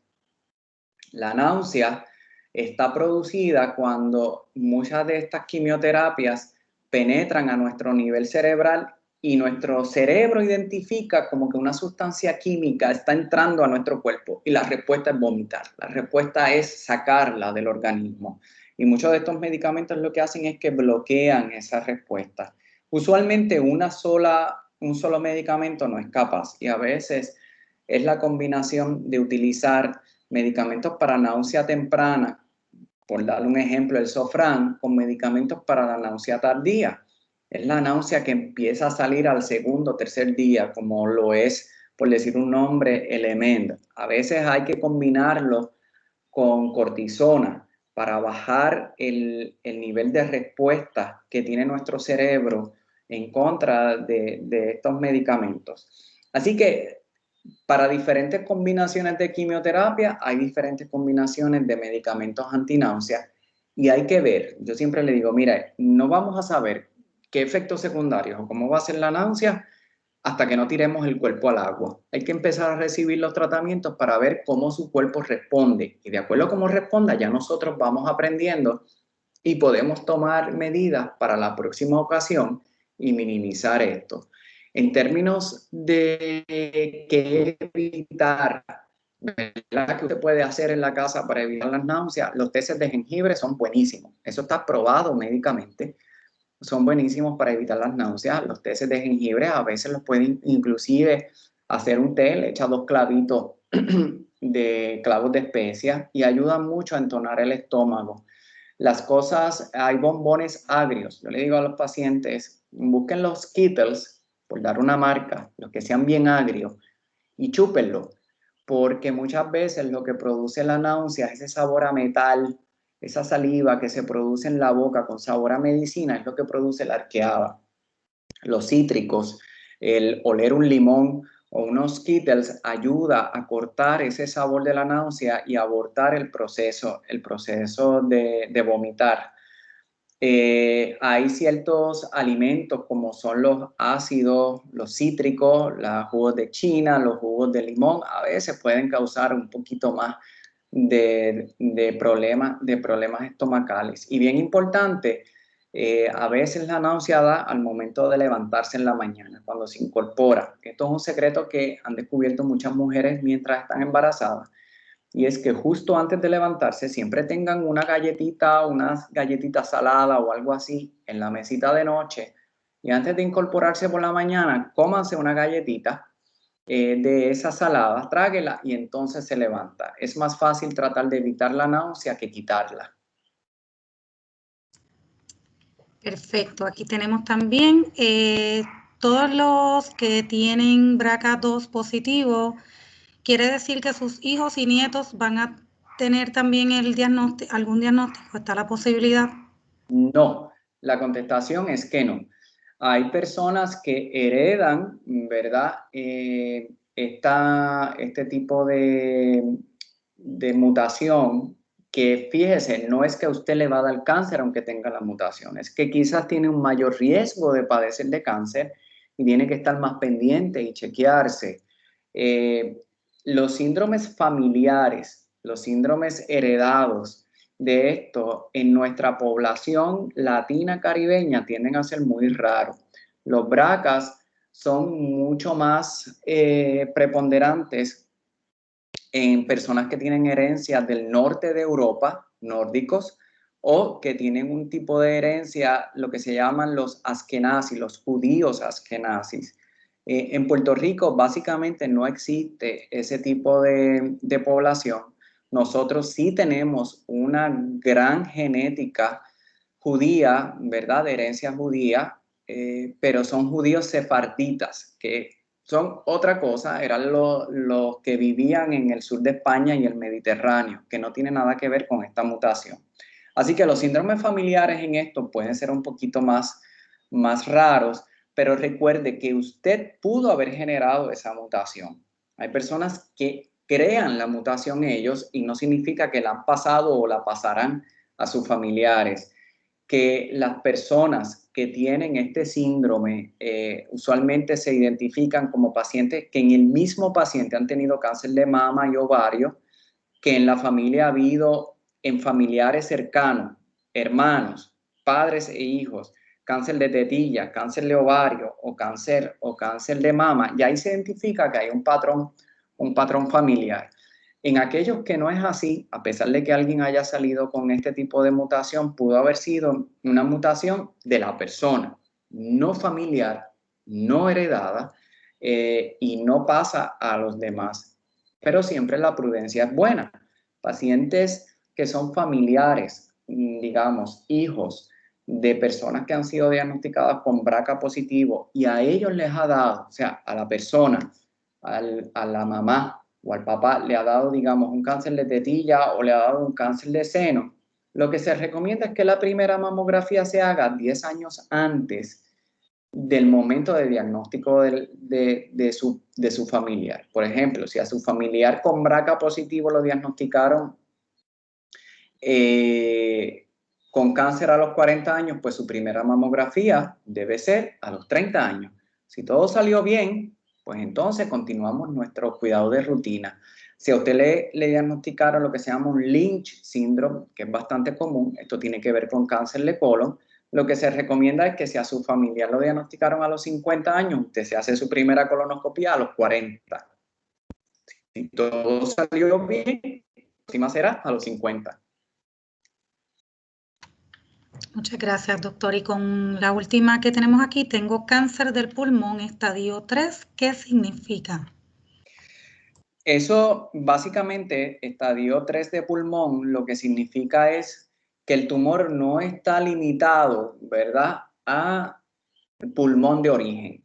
D: la náusea está producida cuando muchas de estas quimioterapias penetran a nuestro nivel cerebral y nuestro cerebro identifica como que una sustancia química está entrando a nuestro cuerpo y la respuesta es vomitar, la respuesta es sacarla del organismo. Y muchos de estos medicamentos lo que hacen es que bloquean esa respuesta. Usualmente un solo medicamento no es capaz y a veces es la combinación de utilizar medicamentos para náusea temprana, por darle un ejemplo, el Sofran, con medicamentos para la náusea tardía. Es la náusea que empieza a salir al segundo o tercer día, como lo es, por decir un nombre, el Emend. A veces hay que combinarlo con cortisona para bajar el nivel de respuesta que tiene nuestro cerebro en contra de estos medicamentos. Así que para diferentes combinaciones de quimioterapia hay diferentes combinaciones de medicamentos antináuseas y hay que ver, yo siempre le digo, mira, no vamos a saber qué efectos secundarios o cómo va a ser la náusea hasta que no tiremos el cuerpo al agua. Hay que empezar a recibir los tratamientos para ver cómo su cuerpo responde y de acuerdo a cómo responda ya nosotros vamos aprendiendo y podemos tomar medidas para la próxima ocasión y minimizar esto. En términos de qué evitar, ¿verdad? ¿Qué usted puede hacer en la casa para evitar las náuseas? Los testes de jengibre son buenísimos. Eso está probado médicamente. Son buenísimos para evitar las náuseas. Los testes de jengibre a veces los pueden inclusive hacer un té, le echa 2 clavitos de clavos de especia y ayudan mucho a entonar el estómago. Las cosas, hay bombones agrios. Yo le digo a los pacientes, busquen los Skittles, por dar una marca, los que sean bien agrios, y chúpenlo, porque muchas veces lo que produce la náusea, ese sabor a metal, esa saliva que se produce en la boca con sabor a medicina, es lo que produce la arqueada. Los cítricos, el oler un limón o unos Skittles ayuda a cortar ese sabor de la náusea y abortar el proceso de vomitar. Hay ciertos alimentos como son los ácidos, los cítricos, los jugos de China, los jugos de limón, a veces pueden causar un poquito más de problemas estomacales. Y bien importante, a veces la náusea da al momento de levantarse en la mañana, cuando se incorpora. Esto es un secreto que han descubierto muchas mujeres mientras están embarazadas. Y es que justo antes de levantarse siempre tengan una galletita, unas galletitas saladas o algo así en la mesita de noche. Y antes de incorporarse por la mañana, cómanse una galletita de esas saladas, tráguela y entonces se levanta. Es más fácil tratar de evitar la náusea que quitarla.
E: Perfecto. Aquí tenemos también todos los que tienen BRCA2 positivo. ¿Quiere decir que sus hijos y nietos van a tener también algún diagnóstico? ¿Está la posibilidad?
D: No, la contestación es que no. Hay personas que heredan, ¿verdad? Este tipo de mutación que, fíjese, no es que a usted le va a dar cáncer aunque tenga la mutación, es que quizás tiene un mayor riesgo de padecer de cáncer y tiene que estar más pendiente y chequearse. Los síndromes familiares, los síndromes heredados de esto en nuestra población latina caribeña tienden a ser muy raros. Los BRCAs son mucho más preponderantes en personas que tienen herencias del norte de Europa, nórdicos, o que tienen un tipo de herencia, lo que se llaman los askenazis, los judíos askenazis. En Puerto Rico básicamente no existe ese tipo de población. Nosotros sí tenemos una gran genética judía, ¿verdad? De herencia judía, pero son judíos sefarditas, que son otra cosa, eran los que vivían en el sur de España y el Mediterráneo, que no tiene nada que ver con esta mutación. Así que los síndromes familiares en esto pueden ser un poquito más raros, pero recuerde que usted pudo haber generado esa mutación. Hay personas que crean la mutación ellos y no significa que la han pasado o la pasarán a sus familiares. Que las personas que tienen este síndrome usualmente se identifican como pacientes que en el mismo paciente han tenido cáncer de mama y ovario, que en la familia ha habido en familiares cercanos, hermanos, padres e hijos, cáncer de tetilla, cáncer de ovario o cáncer de mama, y ahí se identifica que hay un patrón familiar. En aquellos que no es así, a pesar de que alguien haya salido con este tipo de mutación, pudo haber sido una mutación de la persona, no familiar, no heredada, y no pasa a los demás. Pero siempre la prudencia es buena. Pacientes que son familiares, digamos, hijos de personas que han sido diagnosticadas con BRCA positivo y a ellos les ha dado, o sea, a la persona, a la mamá o al papá le ha dado, digamos, un cáncer de tetilla o le ha dado un cáncer de seno, lo que se recomienda es que la primera mamografía se haga 10 años antes del momento de diagnóstico de su familiar. Por ejemplo, si a su familiar con BRCA positivo lo diagnosticaron con cáncer a los 40 años, pues su primera mamografía debe ser a los 30 años. Si todo salió bien, pues entonces continuamos nuestro cuidado de rutina. Si a usted le diagnosticaron lo que se llama un Lynch síndrome, que es bastante común, esto tiene que ver con cáncer de colon, lo que se recomienda es que si a su familiar lo diagnosticaron a los 50 años, usted se hace su primera colonoscopia a los 40. Si todo salió bien, la próxima será a los 50.
E: Muchas gracias, doctor. Y con la última que tenemos aquí, tengo cáncer del pulmón, estadio 3. ¿Qué significa?
D: Eso, básicamente, estadio 3 de pulmón, lo que significa es que el tumor no está limitado, ¿verdad?, a pulmón de origen.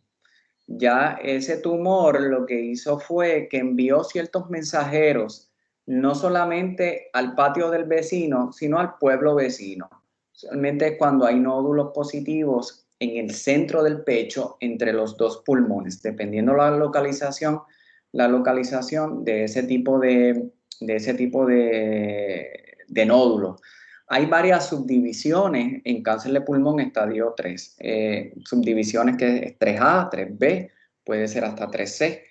D: ya ese tumor lo que hizo fue que envió ciertos mensajeros, no solamente al patio del vecino, sino al pueblo vecino. Realmente es cuando hay nódulos positivos en el centro del pecho entre los dos pulmones, dependiendo la localización de ese tipo de nódulo. Hay varias subdivisiones en cáncer de pulmón estadio 3, subdivisiones que es 3A, 3B, puede ser hasta 3C.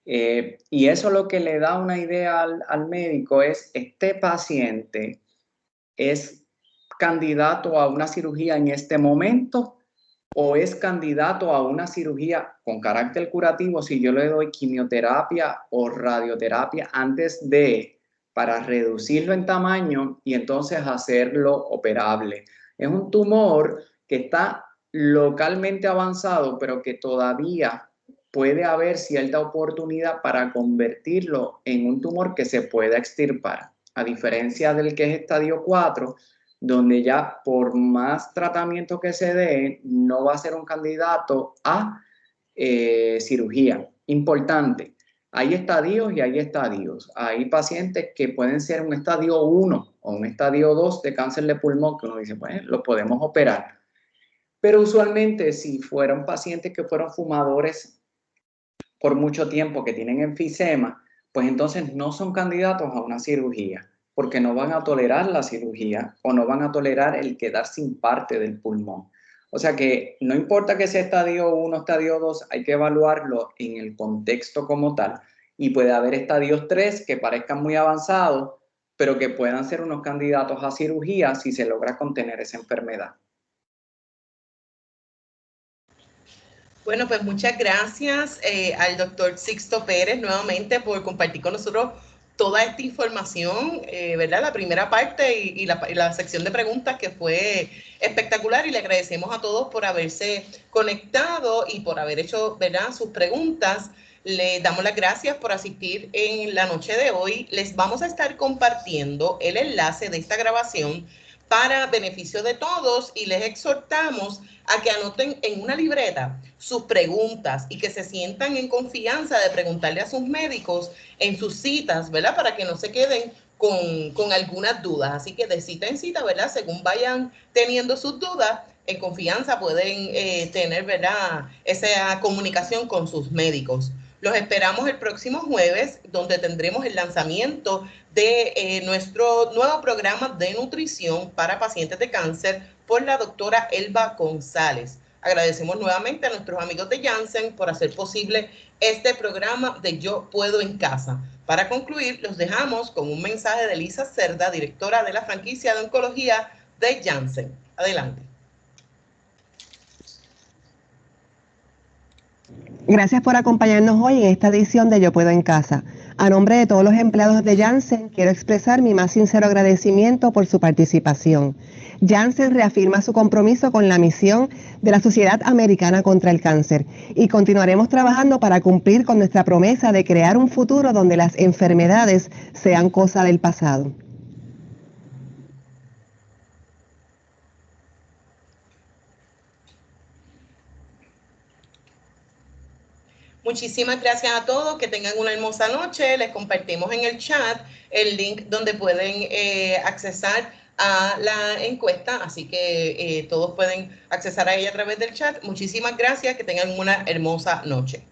D: Y eso lo que le da una idea al médico es, este paciente es candidato a una cirugía en este momento o es candidato a una cirugía con carácter curativo si yo le doy quimioterapia o radioterapia antes de, para reducirlo en tamaño y entonces hacerlo operable. Es un tumor que está localmente avanzado, pero que todavía puede haber cierta oportunidad para convertirlo en un tumor que se pueda extirpar, a diferencia del que es estadio 4, donde ya por más tratamiento que se dé, no va a ser un candidato a cirugía. Importante, hay estadios y hay estadios. Hay pacientes que pueden ser un estadio 1 o un estadio 2 de cáncer de pulmón, que uno dice, bueno, lo podemos operar. Pero usualmente si fueron pacientes que fueron fumadores por mucho tiempo, que tienen enfisema, pues entonces no son candidatos a una cirugía, porque no van a tolerar la cirugía o no van a tolerar el quedar sin parte del pulmón. O sea que no importa que sea estadio 1, estadio 2, hay que evaluarlo en el contexto como tal. Y puede haber estadios 3 que parezcan muy avanzados, pero que puedan ser unos candidatos a cirugía si se logra contener esa enfermedad.
A: Bueno, pues muchas gracias al doctor Sixto Pérez nuevamente por compartir con nosotros toda esta información, ¿verdad? La primera parte y la sección de preguntas que fue espectacular, y le agradecemos a todos por haberse conectado y por haber hecho, ¿verdad?, sus preguntas. Le damos las gracias por asistir en la noche de hoy. Les vamos a estar compartiendo el enlace de esta grabación para beneficio de todos y les exhortamos a que anoten en una libreta sus preguntas y que se sientan en confianza de preguntarle a sus médicos en sus citas, ¿verdad? Para que no se queden con algunas dudas. Así que de cita en cita, ¿verdad? Según vayan teniendo sus dudas, en confianza pueden tener, ¿verdad?, esa comunicación con sus médicos. Los esperamos el próximo jueves, donde tendremos el lanzamiento de nuestro nuevo programa de nutrición para pacientes de cáncer por la doctora Elba González. Agradecemos nuevamente a nuestros amigos de Janssen por hacer posible este programa de Yo Puedo en Casa. Para concluir, los dejamos con un mensaje de Lisa Cerda, directora de la franquicia de oncología de Janssen. Adelante.
C: Gracias por acompañarnos hoy en esta edición de Yo Puedo en Casa. A nombre de todos los empleados de Janssen, quiero expresar mi más sincero agradecimiento por su participación. Janssen reafirma su compromiso con la misión de la Sociedad Americana contra el Cáncer y continuaremos trabajando para cumplir con nuestra promesa de crear un futuro donde las enfermedades sean cosa del pasado.
A: Muchísimas gracias a todos, que tengan una hermosa noche. Les compartimos en el chat el link donde pueden accesar a la encuesta, así que todos pueden accesar a ella a través del chat. Muchísimas gracias, que tengan una hermosa noche.